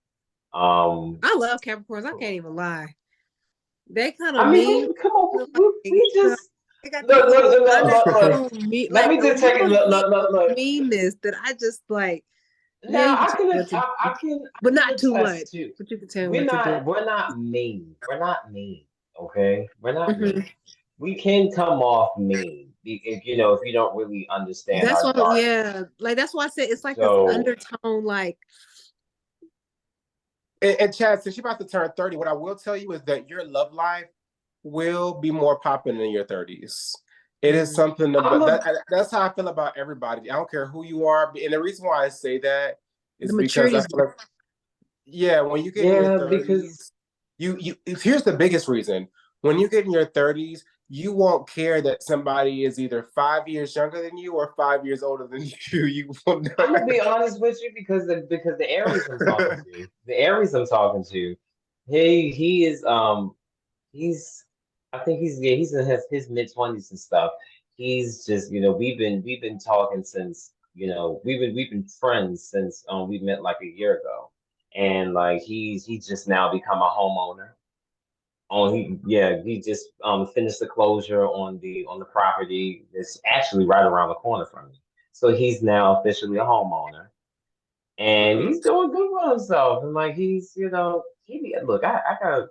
I love Capricorns. I can't even lie. They kind of I mean, mean. come on, Like, we just they got this look, little look. undertone me. Let Like me just take it. Look. meanness that I just like. Yeah, Now you can tell me what to do, but I can not too much. attest to. But you can tell me what to do. We're not mean. We're not mean. Okay, we're not Hmm. mean. We can come off mean if if you don't really understand That's our why, jargon. yeah. Like that's why I said it's like this So undertone. Like And Chad, since you're about to turn 30, what I will tell you is that your love life will be more popping in your 30s. It is something that's how I feel about everybody. I don't care who you are. And the reason why I say that the is because maturity I is feel like, yeah, when you get in your yeah, 30s, you here's the biggest reason. When you get in your 30s, you won't care that somebody is either 5 years younger than you or 5 years older than you. You will not. I'm gonna be honest with you because the Aries I'm talking to, he is he's I think he's in his mid-20s and stuff. He's just we've been talking since we've been friends since we met like a year ago, and like he's just now become a homeowner. Oh, he just finished the closure on the property. It's actually right around the corner from me. So he's now officially a homeowner, and Mhm. he's doing good for himself. And like he's look, I got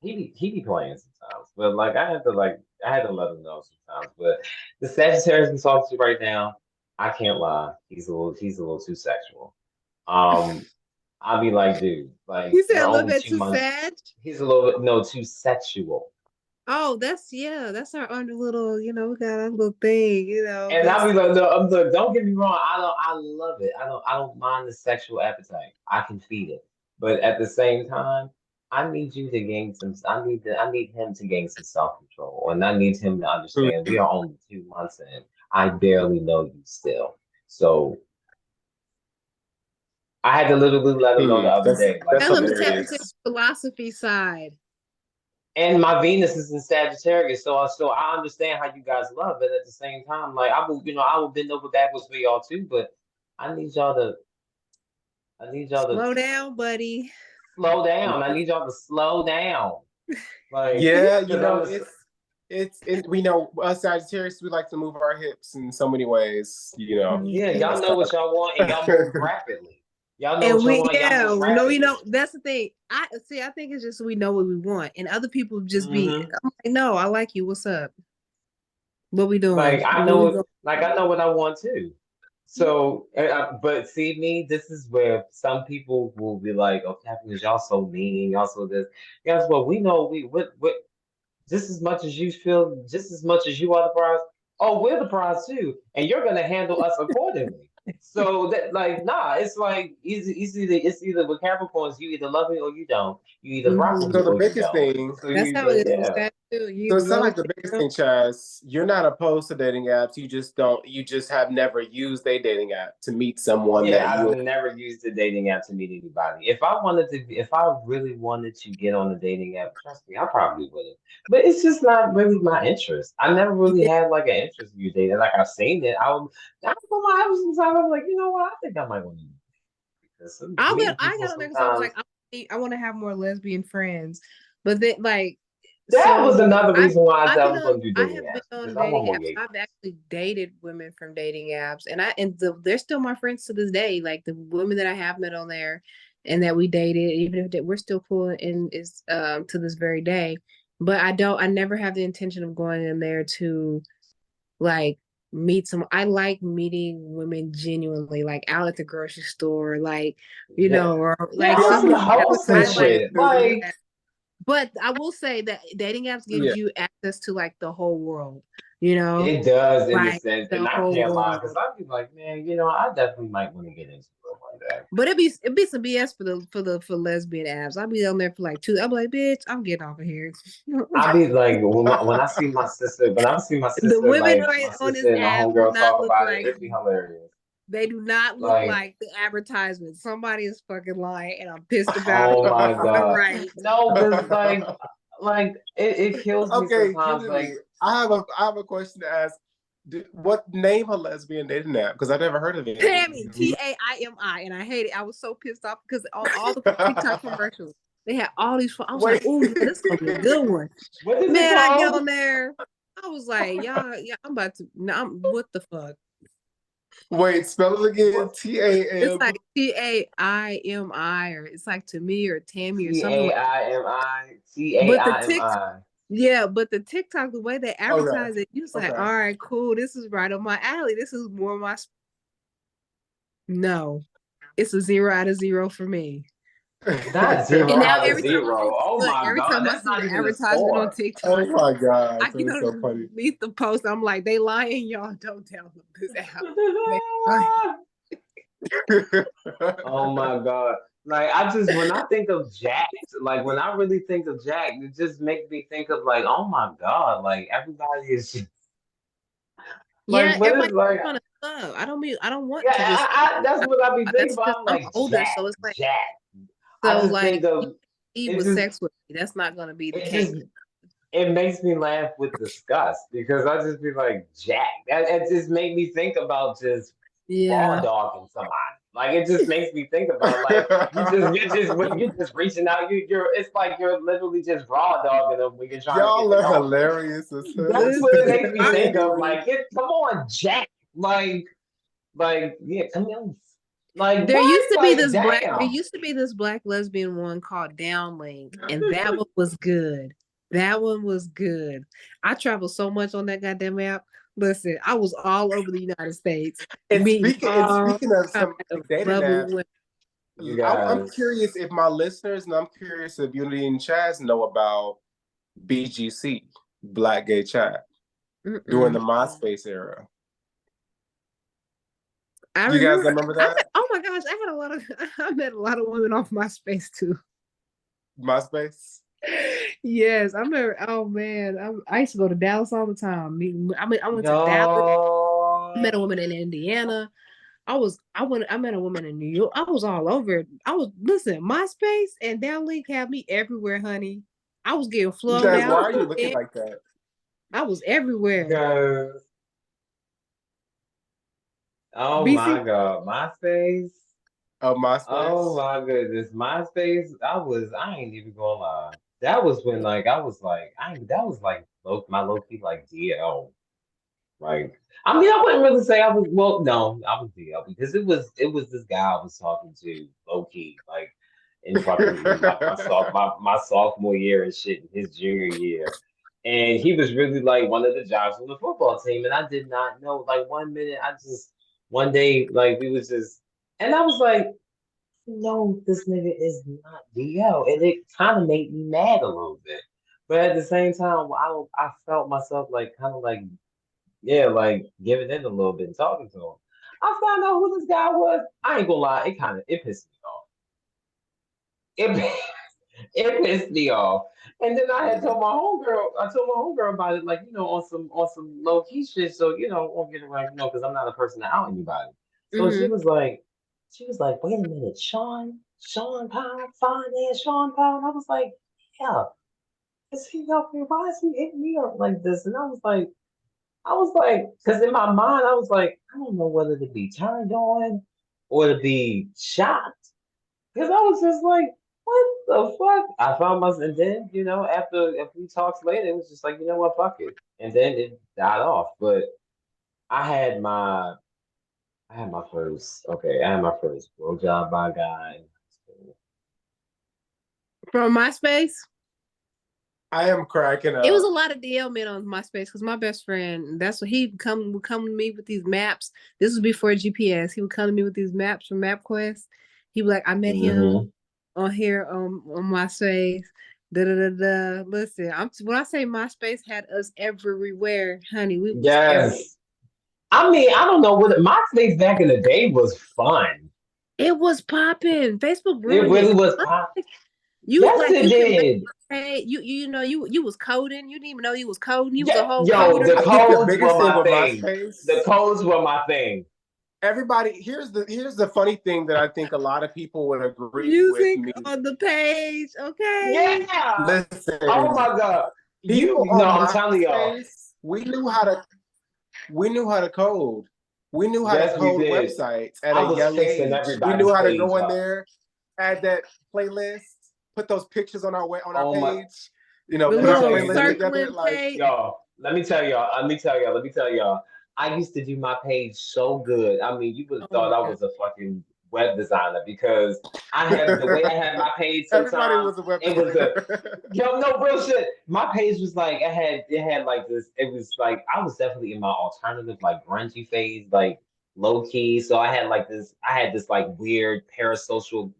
he be playing sometimes, but like I had to let him know sometimes. But the Sagittarius I'm talking to right now, I can't lie, he's a little too sexual. Um, I'll be like, dude, like you said we're a little only bit 2 too months. sad. He's a little bit no too sexual. Oh, that's our under little, we got our little thing, And I'll that's be like, no, don't get me wrong. I love it. I don't mind the sexual appetite. I can feed it. But at the same time, I need you to gain some. I need him to gain some self control, and I need him to understand we are only 2 months in. I barely know you still, so I had to literally let him know the other day, like, tell That's him to tap into hilarious. his philosophy side. and my Venus is in Sagittarius, so I understand how you guys love, but at the same time, like I will bend over backwards for y'all too, but I need y'all to I need y'all to Slow down, buddy. slow down. I need y'all to slow down. Like, Yeah, because I'm just we know us Sagittarius, we like to move our hips in so many ways, you know. Yeah, y'all know what y'all want, and y'all move rapidly. Y'all know And what y'all we, want, yeah, y'all move no, rapidly. that's the thing. I think it's just we know what we want, and other people just be. Mm-hmm. I'm like, no, I like you. What's up? What we doing? Like I know, like I know what I want too. So, but see me, this is where some people will be like, "Oh, Captain, y'all so mean, y'all so this." Guess what? We know what just as much as you feel, just as much as you are the prize. Oh, we're the prize too, and you're gonna handle us accordingly. So that like nah, it's like it's either with Capricorns, you either love me or you don't. You either rock with So me the or you biggest don't. thing, So you That's how either it is with yeah. that too. You so it either sounds love like it the or biggest you thing, Chaz, you're not opposed to dating apps. You just have never used a dating app to meet someone Yeah, that I've you. never used a dating app to meet anybody. If I really wanted to get on a dating app, trust me, I probably would have. But it's just not really my interest. I never really don't. had like an interest in you dating. Like I've seen it. I go my house sometimes. I'm like, you know what? I think I might want to because meeting I people got on there because I was sometimes. like, I want to have more lesbian friends, but then like, That was so another reason why I I've been was on going to do I dating have been apps because on I want dating more apps. gay I've friends. actually dated women from dating apps, and they're still my friends to this day. Like the women that I have met on there, and that we dated, even if we're still cool, and is to this very day. But I never have the intention of going in there to like meet some. I like meeting women genuinely, like out at the grocery store, like Yeah, or yeah, like See, on I'm some some. the wholesome opposite I like. shit. way. Like, But I will say that dating apps Yeah. gives you access to like the whole world, you know, it does in a like sense, and the I whole can't lie because world. I'd be like, man, you know, I definitely might want to get into it one day. But it'd be some BS for lesbian apps. I'll be on there for like 2. I'm like, bitch, I'm getting off of here. I be like when I see my sister, The women like my on this sister and my app do homegirl not talk look about it, like it'd be hilarious. they do not look Like, like the advertisement. Somebody is fucking lying, and I'm pissed about it. oh my All God. right. No, because like it kills me Okay, sometimes. Unity. Like I have a question to ask. What name a lesbian dating app? Because I've never heard of it. Tammy, Taimi, and I hate it. I was so pissed off because on all the TikTok commercials, they had all these. I was like, Wait. "Oh, yeah, this is gonna be a good one." what is it Man, I get called? on there. I was like, "Y'all, yeah, I'm about to. No, what the fuck?" Wait, spell it again. What? It's TAM. like Taimi, or it's like to me or Tammy or something like. Taimi But the TikTok, Taimi. yeah, but the TikTok, the way they Okay. advertise it, you was like, Okay. "All right, cool. This is right up my alley. This is more my." No, it's a 0 out of 0 for me. Not And zero now out of every time I zero. see Oh look, my every God, time I that's see not the even a advertisement on score. Oh TikTok, my God. I That can is so funny. underneath the post. I'm like, they lying, y'all. Don't download this app. They lying. Oh my God. Like I just when I think of Jack, like when I really think of Jack, it just makes me think of like, oh my God, like everybody is just Yeah, like what is everybody like trying to love. I don't want yeah, to just that's what I be thinking that's just about. I'm I'm like older, Jack, so it's like Jack. I so just think like of Eve it with just sex with me. That's not gonna be the it case. just it makes me laugh with disgust because I just be like Jack. It just make me think about just raw Yeah. dogging somebody. Like it just makes me think about like when you're just reaching out, you're it's like you're literally just raw dogging them when you're trying to get Y'all to are know them. hilarious as That's what it makes me think of. hell. Like, come on, Jack. Yeah, come on. Like There what? used to be Like, this damn. black lesbian one called Downlink, and that one was good. That one was good. I traveled so much on that goddamn app. Listen, I was all over the United States And meeting all speaking of kinds some of dating lovely apps, women. You I'm guys. curious if my listeners and I'm curious if Unity and Chaz know about BGC, Black Gay Chat, during the Mm-mm. MySpace era. I You guys remember. remember that? Oh my gosh, I had a lot of. I met a lot of women off MySpace too. MySpace? Yes, I remember. Oh man, I used to go to Dallas all the time. I went to Dallas. I met a Yo. woman in Indiana. I met a woman in New York. I was all over. Listen, MySpace and Downlink have me everywhere, honey. I was getting flown Chaz, why out. are you looking like that? I was everywhere. Because oh BC. my God, MySpace. Oh, Oh MySpace? my goodness, MySpace. I ain't even gonna lie. that was when like I was like that was like my low key like DL. Like I mean I wouldn't really say I was well no I was DL because it was this guy I was talking to low key like in fucking my sophomore year and shit in his junior year. And he was really like one of the jocks on the football team. And I did not know. Like one day, like we was just, and I was like, no, this nigga is not DL. And it kind of made me mad a little bit. But at the same time, I felt myself like kind of like, yeah, like giving in a little bit and talking to him. I found out who this guy was. I ain't gonna lie, it pissed me off. It it pissed me off. And then I told my homegirl about it, like, on some low key shit. So, won't get it right, because I'm not a person to out anybody. So Mm-hmm. she was like, wait a minute, Sean Pound, fine ass Sean Pound. I was like, yeah, is he up here? Why is he hitting me up like this? And I was like, because in my mind, I was like, I don't know whether to be turned on or to be shocked. Because I was just like, what the fuck? I found myself, and then, after a few talks later, it was just like, you know what, fuck it. And then it died off. But I had my, I had my first blowjob by a guy. From MySpace? I am cracking up. It was a lot of DL men on MySpace because my best friend, that's what would come to me with these maps. This was before GPS. He would come to me with these maps from MapQuest. He was like, I met him on here on MySpace. Da da da da. Listen, when I say MySpace had us everywhere, honey, we was everywhere. I mean, I don't know what MySpace back in the day was fun. It was popping. Facebook It ruined really it. was popping. You Yes, like it you did. Hey, you was coding. You didn't even know you was coding. You was Yeah, a whole yo, coder. the I think the codes biggest were thing my with thing. MySpace. The codes were my thing. Everybody, here's the funny thing that I think a lot of people would agree Music with me on the page, okay? Yeah. Listen, Oh my god. I'm telling y'all. We knew how to code. We knew how to Yes, we code did. websites at I a was young fixing age. We everybody's knew how to page go in up. there, add that playlist, put those pictures on our Oh my- page. The Put our little playlist together. circling page. Yo, let me tell y'all. I used to do my page so good. I mean, you would have thought I was a fucking web designer because I had the way I had my page Everybody sometimes. was a web It was designer. yo, no real shit. My page was like it had like this. It was like I was definitely in my alternative like grungy phase, like low key. So I had like this. I had this like weird parasocial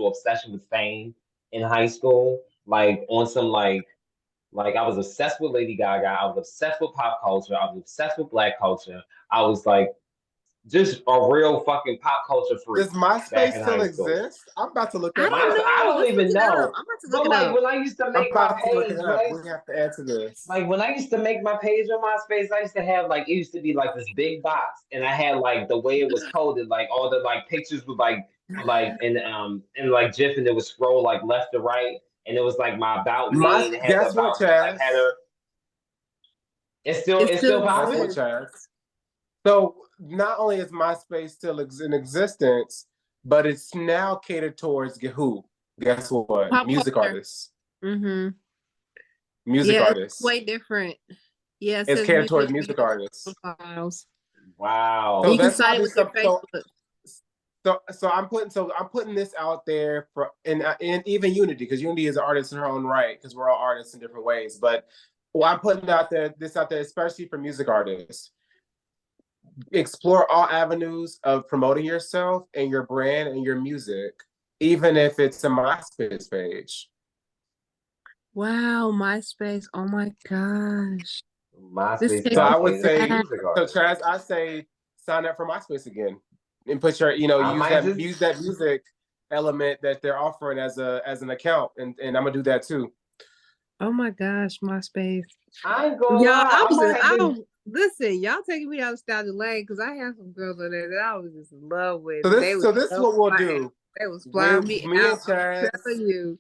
obsession with fame in high school. Like on some like I was obsessed with Lady Gaga. I was obsessed with pop culture. I was obsessed with black culture. I was like just a real fucking pop culture freak Does back MySpace in still high school. exist? I'm about to look I that don't up. I know. don't Let's look even it up. know. I'm about to look But it like up. when I used to I'm make my about to look page, it up. We have to answer this. like when I used to make my page on MySpace, I used to have like it used to be like this big box, and I had like the way it was coded, like all the like pictures would like and like GIF, and it would scroll like left to right, and it was like my about me, and it had the Guess what, about me like Chaz? header. It It's still still Guess what, popping. exists. Chaz? So not only is MySpace still in existence, but it's now catered towards who? Guess what? Pop Music culture. artists. Mm-hmm. Music Yeah, it's artists. way different. Yeah, it It's says catered towards music music artists. profiles. Wow. So You can that's sign it probably with your something. Facebook. So I'm putting this out there for and even Unity, because Unity is an artist in her own right, because we're all artists in different ways. But I'm putting this out there especially for music artists. Explore all avenues of promoting yourself and your brand and your music, even if it's a MySpace page. Wow, MySpace. Oh my gosh. MySpace So now I would caters say, to music so artists. Chaz, I say sign up for MySpace again and put your, I might just use that music element that they're offering as an account, and I'm gonna do that too. Oh my gosh, MySpace. I ain't gonna Y'all, lie. I might have to. listen, y'all taking me down nostalgia lane because I have some girls on there that I was just in love with. So They was this is what we'll do. They was flying me Me out. and Chaz, I'm telling you.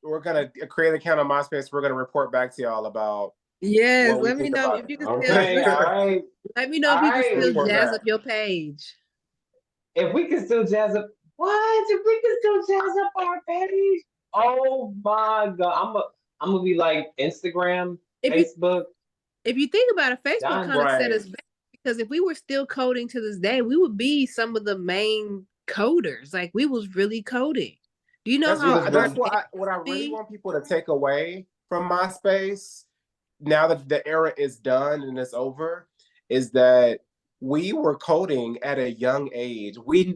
we're gonna create an account on MySpace. We're gonna report back to y'all about Yes, what we let me think know about if it. you can still Okay, all right. let me know All if you can right. still Report jazz back. up your page. If we can still jazz up, What? Did we just do Chaz up our page? Oh my God. I'm gonna be like Instagram, If you Facebook. if you think about it, Facebook Done. kind of set Right. us back because if we were still coding to this day, we would be some of the main coders. Like we was really coding. Do you know That's We how was what our that's really what I really be? want people to take away from MySpace now that the era is done and it's over, is that we were coding at a young age. age.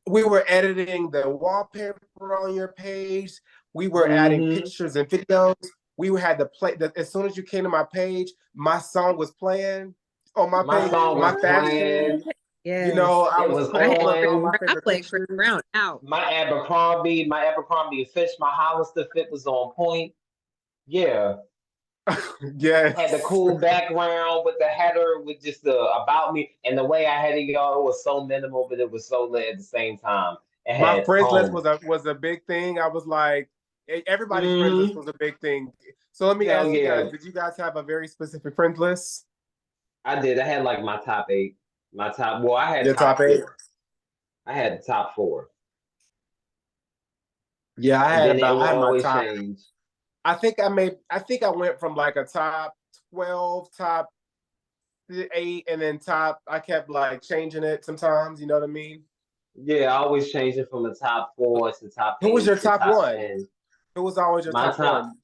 We were editing the wallpaper on your page. We were adding Mm-hmm. pictures and videos. We had to play that as soon as you came to my page, my song was playing on my My page, song my was fashion. playing. You know, Yes. I It was was I putting had up all on. my I favorite played Chris pictures. Brown out. My Abercrombie Fish, my Hollister fit was on point. Yeah. Yes. Had the cool background with the header with just the about me and the way I had it, y'all. It was so minimal, but it was so lit at the same time. It My had friends list tone. was a big thing. I was like, everybody's friends list Mm-hmm. was a big thing. So let me Hell ask you guys, yeah. did you guys have a very specific friends list? I did. I had like my top eight. My top well, I had Your top top eight? four. I had the top four. Yeah, And then it I will had my always top. change. I think I went from like a top 12, top 8, and then I kept like changing it sometimes, you know what I mean? Yeah, I always change it from the top four to top Who was your eight to top top one? 10. Who was always your My top top one?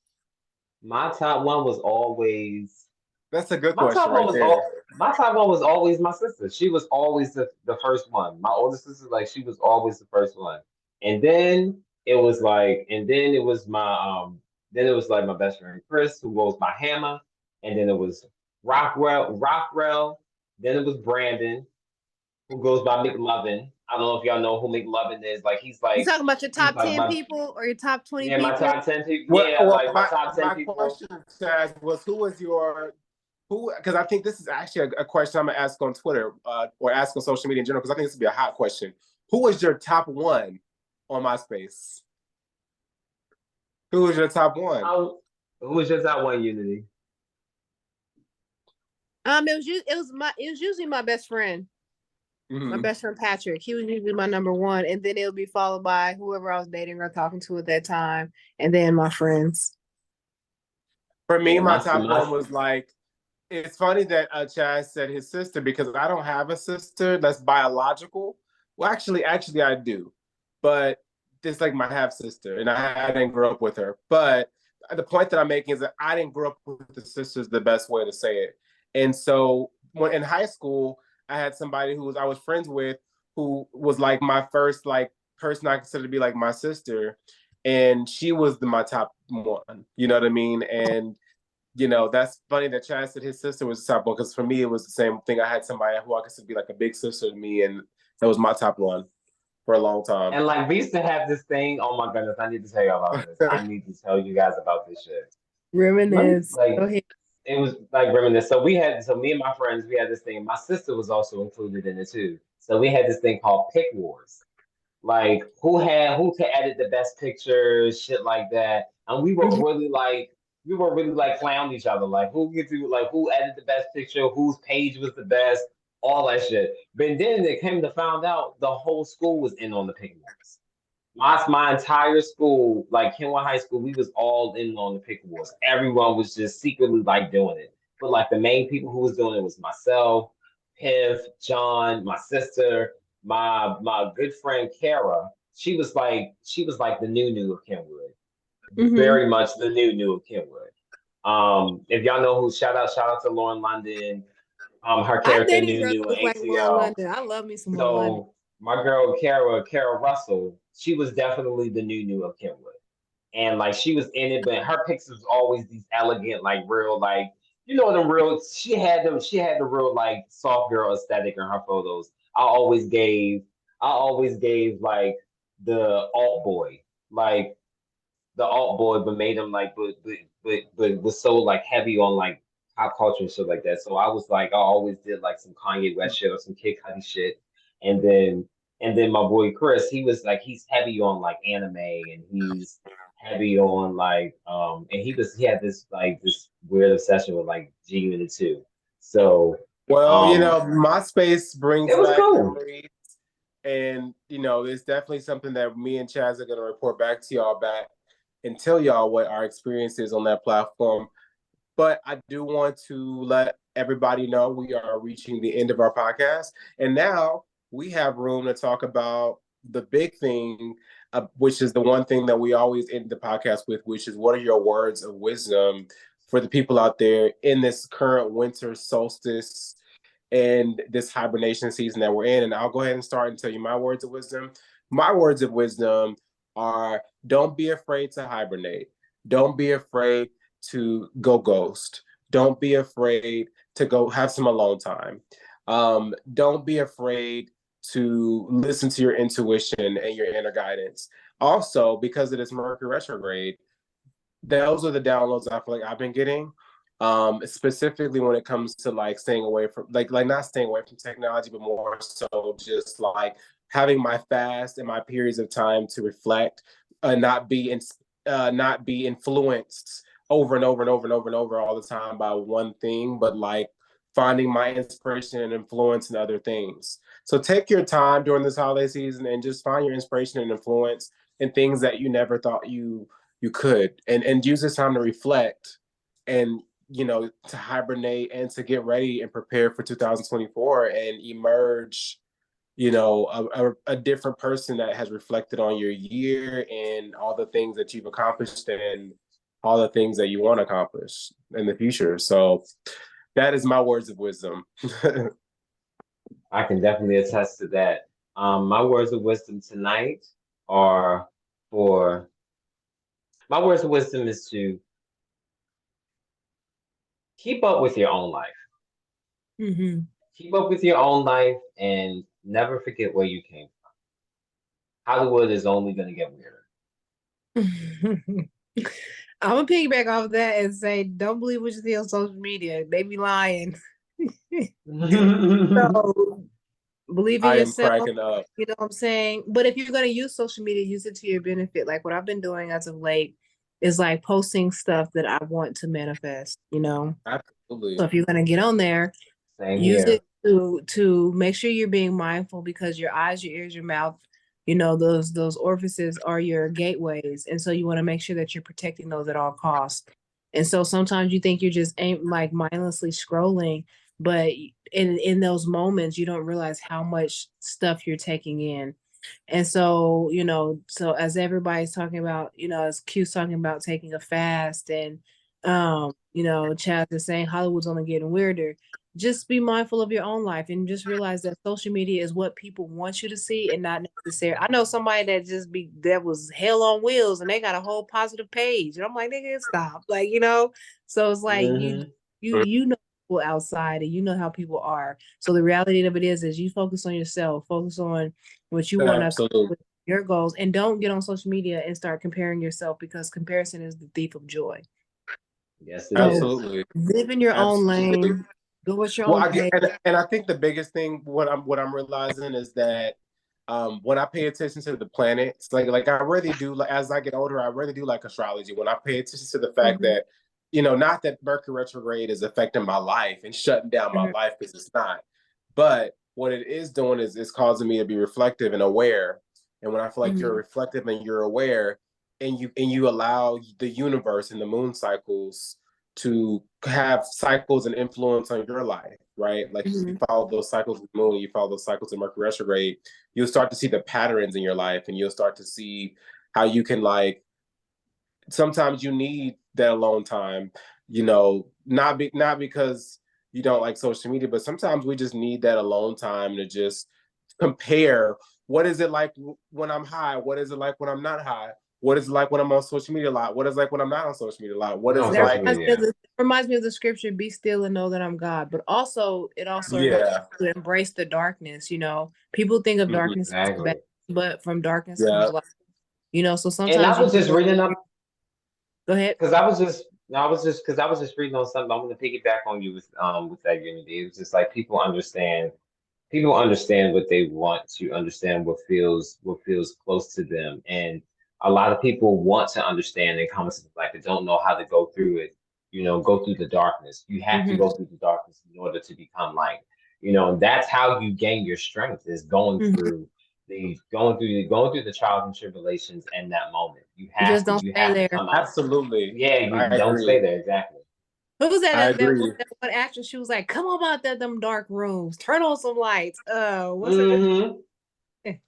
my top one was always That's a good my question top one right was there. all my top one was always my sister. She was always the first one. My older sister, like she was always the first one. And then it was like, and then it was like my best friend Chris, who goes by Hammer, and then it was Rockwell, then it was Brandon, who goes by McLovin. I don't know if y'all know who McLovin is. Like You talking about your he's top like 10 my people or your top 20 yeah, my people? top 10 people. Yeah, like my top 10 My people. question, Chaz, was who? Because I think this is actually a question I'm gonna ask on Twitter or ask on social media in general. Because I think this would be a hot question. Who was your top one on MySpace? Who was your top one? Who was just that one Unity? It was usually my best friend. Mm-hmm. My best friend Patrick. He was usually my number one, and then it would be followed by whoever I was dating or talking to at that time, and then my friends. For me, Yeah, my top one was like. It's funny that Chaz said his sister because I don't have a sister that's biological. Well, actually, I do, but it's like my half sister, and I didn't grow up with her. But the point that I'm making is that I didn't grow up with the sisters. The best way to say it. And so when in high school, I had somebody I was friends with who was like my first like person I considered to be like my sister, and she was my top one. You know what I mean? And that's funny that Chad said his sister was the top one because for me it was the same thing. I had somebody who I consider to be like a big sister to me, and that was my top one for a long time. And like we used to have this thing. Oh my goodness, I need to tell you about this. I need to tell you guys about this shit. Reminisce. Like Go ahead. it was like reminisce. So me and my friends, we had this thing. My sister was also included in it too. So we had this thing called Pick Wars. Like who could edit the best pictures, shit like that. And we were really like clown each other, like who could do like who edited the best picture, whose page was the best, all that shit. But then it came to find out the whole school was in on the Pick Wars. My entire school, like Kenwood High School, we was all in on the Pick Wars. Everyone was just secretly like doing it. But like the main people who was doing it was myself, Piff, John, my sister, my good friend Kara. She was like the new of Kenwood. Very much the new of Kenwood. If y'all know who, shout out to Lauren London. Her I character dated girls New that in look like Lauren ATL. London. I love me some Lauren London. So my girl Kara Russell, she was definitely the new of Kenwood. And like she was in it, but her pics was always these elegant, like real, like the real. She had the real like soft girl aesthetic in her photos. I always gave like the alt boy, like the alt boy, but made him like, but was so like heavy on like pop culture and shit like that. So I was like, I always did like some Kanye West shit or some Kid Cudi shit, and then my boy Chris, he was like, he's heavy on like anime, and he's heavy on like and he had this weird obsession with like G Unit 2. So Well, MySpace brings it was back cool. memories. And, it's definitely something that me and Chaz are going to report back to y'all back and tell y'all what our experience is on that platform. But I do want to let everybody know we are reaching the end of our podcast. And now we have room to talk about the big thing, which is the one thing that we always end the podcast with, which is what are your words of wisdom for the people out there in this current winter solstice and this hibernation season that we're in. And I'll go ahead and start and tell you my words of wisdom. My words of wisdom are don't be afraid to hibernate. Don't be afraid to go ghost. Don't be afraid to go have some alone time. Don't be afraid to listen to your intuition and your inner guidance. Also, because it is Mercury retrograde, those are the downloads I feel like I've been getting. Specifically when it comes to like staying away from like not staying away from technology, but more so just like having my fast and my periods of time to reflect, not be influenced over and over and over and over and over all the time by one thing, but like finding my inspiration and influence in other things. So take your time during this holiday season and just find your inspiration and influence in things that you never thought you could, and use this time to reflect and to hibernate and to get ready and prepare for 2024 and emerge a different person that has reflected on your year and all the things that you've accomplished and all the things that you want to accomplish in the future. So that is my words of wisdom. I can definitely attest to that. My words of wisdom tonight are for my words of wisdom is to keep up with your own life. Mm-hmm. Keep up with your own life and never forget where you came from. Hollywood is only going to get weirder. I'm gonna piggyback off of that and say, don't believe what you see on social media. They be lying. So believe in I am yourself. cracking up. You know what I'm saying? But if you're gonna use social media, use it to your benefit. Like what I've been doing as of late is like posting stuff that I want to manifest. Absolutely. So if you're gonna get on there, Same use here. it to make sure you're being mindful, because your eyes, your ears, your mouth, those orifices are your gateways, and so you want to make sure that you're protecting those at all costs. And so sometimes you think you're just like mindlessly scrolling, but in those moments you don't realize how much stuff you're taking in. And so so as everybody's talking about, as Q's talking about taking a fast, and Chaz is saying Hollywood's only getting weirder, just be mindful of your own life and just realize that social media is what people want you to see and not necessary. I know somebody that was hell on wheels and they got a whole positive page. And I'm like, nigga, stop. Like, so it's like you know people outside and you know how people are. So the reality of it is you focus on yourself, focus on what you want to with your goals, and don't get on social media and start comparing yourself, because comparison is the thief of joy. Yes, it Absolutely. is. Live in your own lane. Go with your own pace. And I think the biggest thing what I'm realizing is that when I pay attention to the planets, like I really do, like as I get older, I really do like astrology. When I pay attention to the fact that, not that Mercury retrograde is affecting my life and shutting down my life, because it's not. But what it is doing is it's causing me to be reflective and aware. And when I feel like you're reflective and you're aware, and you allow the universe and the moon cycles to have cycles and influence on your life, right? Like you follow those cycles of the moon, you follow those cycles of Mercury retrograde, you'll start to see the patterns in your life, and you'll start to see how you can, like, sometimes you need that alone time, not because you don't like social media, but sometimes we just need that alone time to just compare what is it like when I'm high, what is it like when I'm not high, what is it like when I'm on social media a lot, what is it like when I'm not on social media a lot, what is it like. Reminds me of the scripture, be still and know that I'm God. But also it helps to embrace the darkness. People think of darkness as bad, but from darkness comes light. So sometimes. And I was just reading up. Go ahead. Because I was just reading on something. I'm going to piggyback on you with that unity. It's just like people understand what they want to understand, what feels close to them, and a lot of people want to understand and come to the fact that don't know how to go through it. Go through the darkness. You have to go through the darkness in order to become light. And that's how you gain your strength, is going through the going through the trials and tribulations in that moment. Just don't You stay have to there. come out. Absolutely. Yeah, I you don't stay agree. there, exactly. Who was that? I That agree. one actress. She was like, "Come on out there, them dark rooms. Turn on some lights." What's her Mm-hmm. name?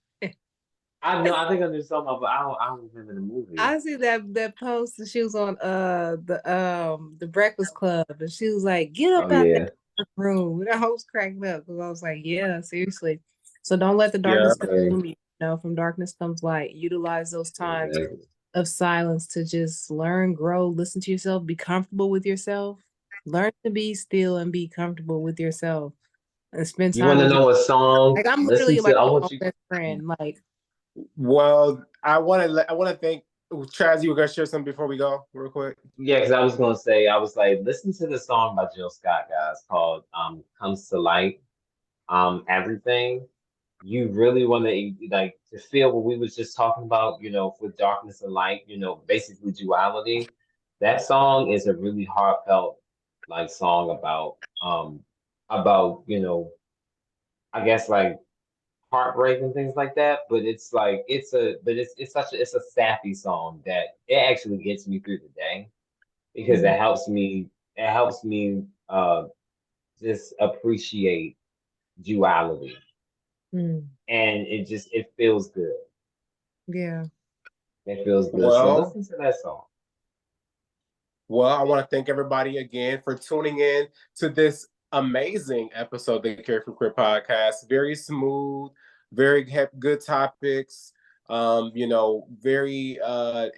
I know. I think I knew something, but I don't remember the movie. I see that post, and she was on the Breakfast Club, and she was like, "Get up Oh out yeah, that room." And I was cracking up because I was like, "Yeah, seriously." So don't let the Yeah. darkness consume you. You know, from darkness comes light. Utilize those times exactly. of silence to just learn, grow, listen to yourself, be comfortable with yourself. Learn to be still and be comfortable with yourself, and spend You time want to with know a song? like I'm Listen literally to. like I my want you. best friend. Like Well, I want to thank Chaz. You were gonna share something before we go, real quick. Yeah, because I was gonna say, I was like, listen to the song by Jill Scott, guys, called "Comes to Light." Everything. You really want to like to feel what we was just talking about, with darkness and light, basically duality. That song is a really heartfelt like song about I guess like heartbreak and things like that. But it's like it's a sappy song that it actually gets me through the day because it helps me just appreciate duality, mm, and it feels good. yeah. It feels good. So Well, listen to that song. I want to thank everybody again for tuning in to this amazing episode of the Carefree Queer Podcast. Very smooth, very good topics. Very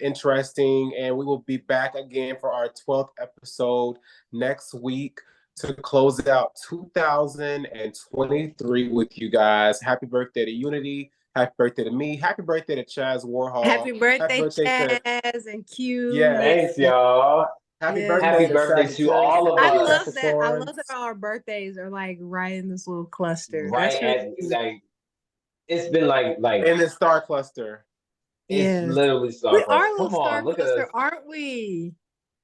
interesting, and we will be back again for our 12th episode next week to close out 2023 with you guys. Happy birthday to Unity. Happy birthday to me. Happy birthday to Chaz Warhol. Happy Happy birthday, birthday to Chaz and Q. yes. Thanks, y'all. Happy Yes. birthday Happy to birthday to Sagittarius all of I and love us. that. I Capricorns. love that our birthdays are like right in this little cluster. Right That's really at cute. like it's been like In the star cluster. it's Yes. literally We star are a cluster. little Come star on, look at us. cluster, aren't we?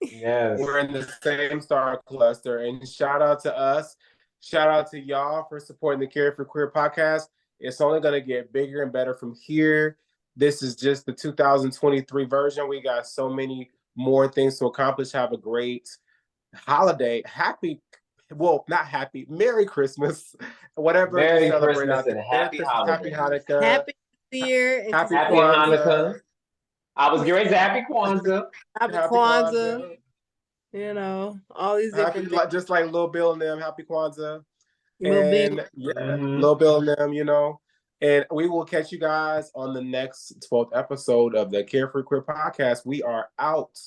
Yes. We're in the same star cluster. And shout out to us. Shout out to y'all for supporting the Carefree Queer podcast. It's only going to get bigger and better from here. This is just the 2023 version. We got so many more things to accomplish. Have a great holiday. Not happy. Merry Christmas. Whatever you Merry celebrate Christmas out there. and Merry happy Christmas, happy holidays. Hanukkah, Happy New Year and happy Happy Kwanzaa, Hanukkah. I was getting ready to say happy Kwanzaa. happy happy Kwanzaa. Kwanzaa. All these different things. Just like Lil Bill and them, happy Kwanzaa. Little big. And yeah, Mm-hmm. Lil Bill and them. And we will catch you guys on the next 12th episode of the Carefree Queer Podcast. We are out.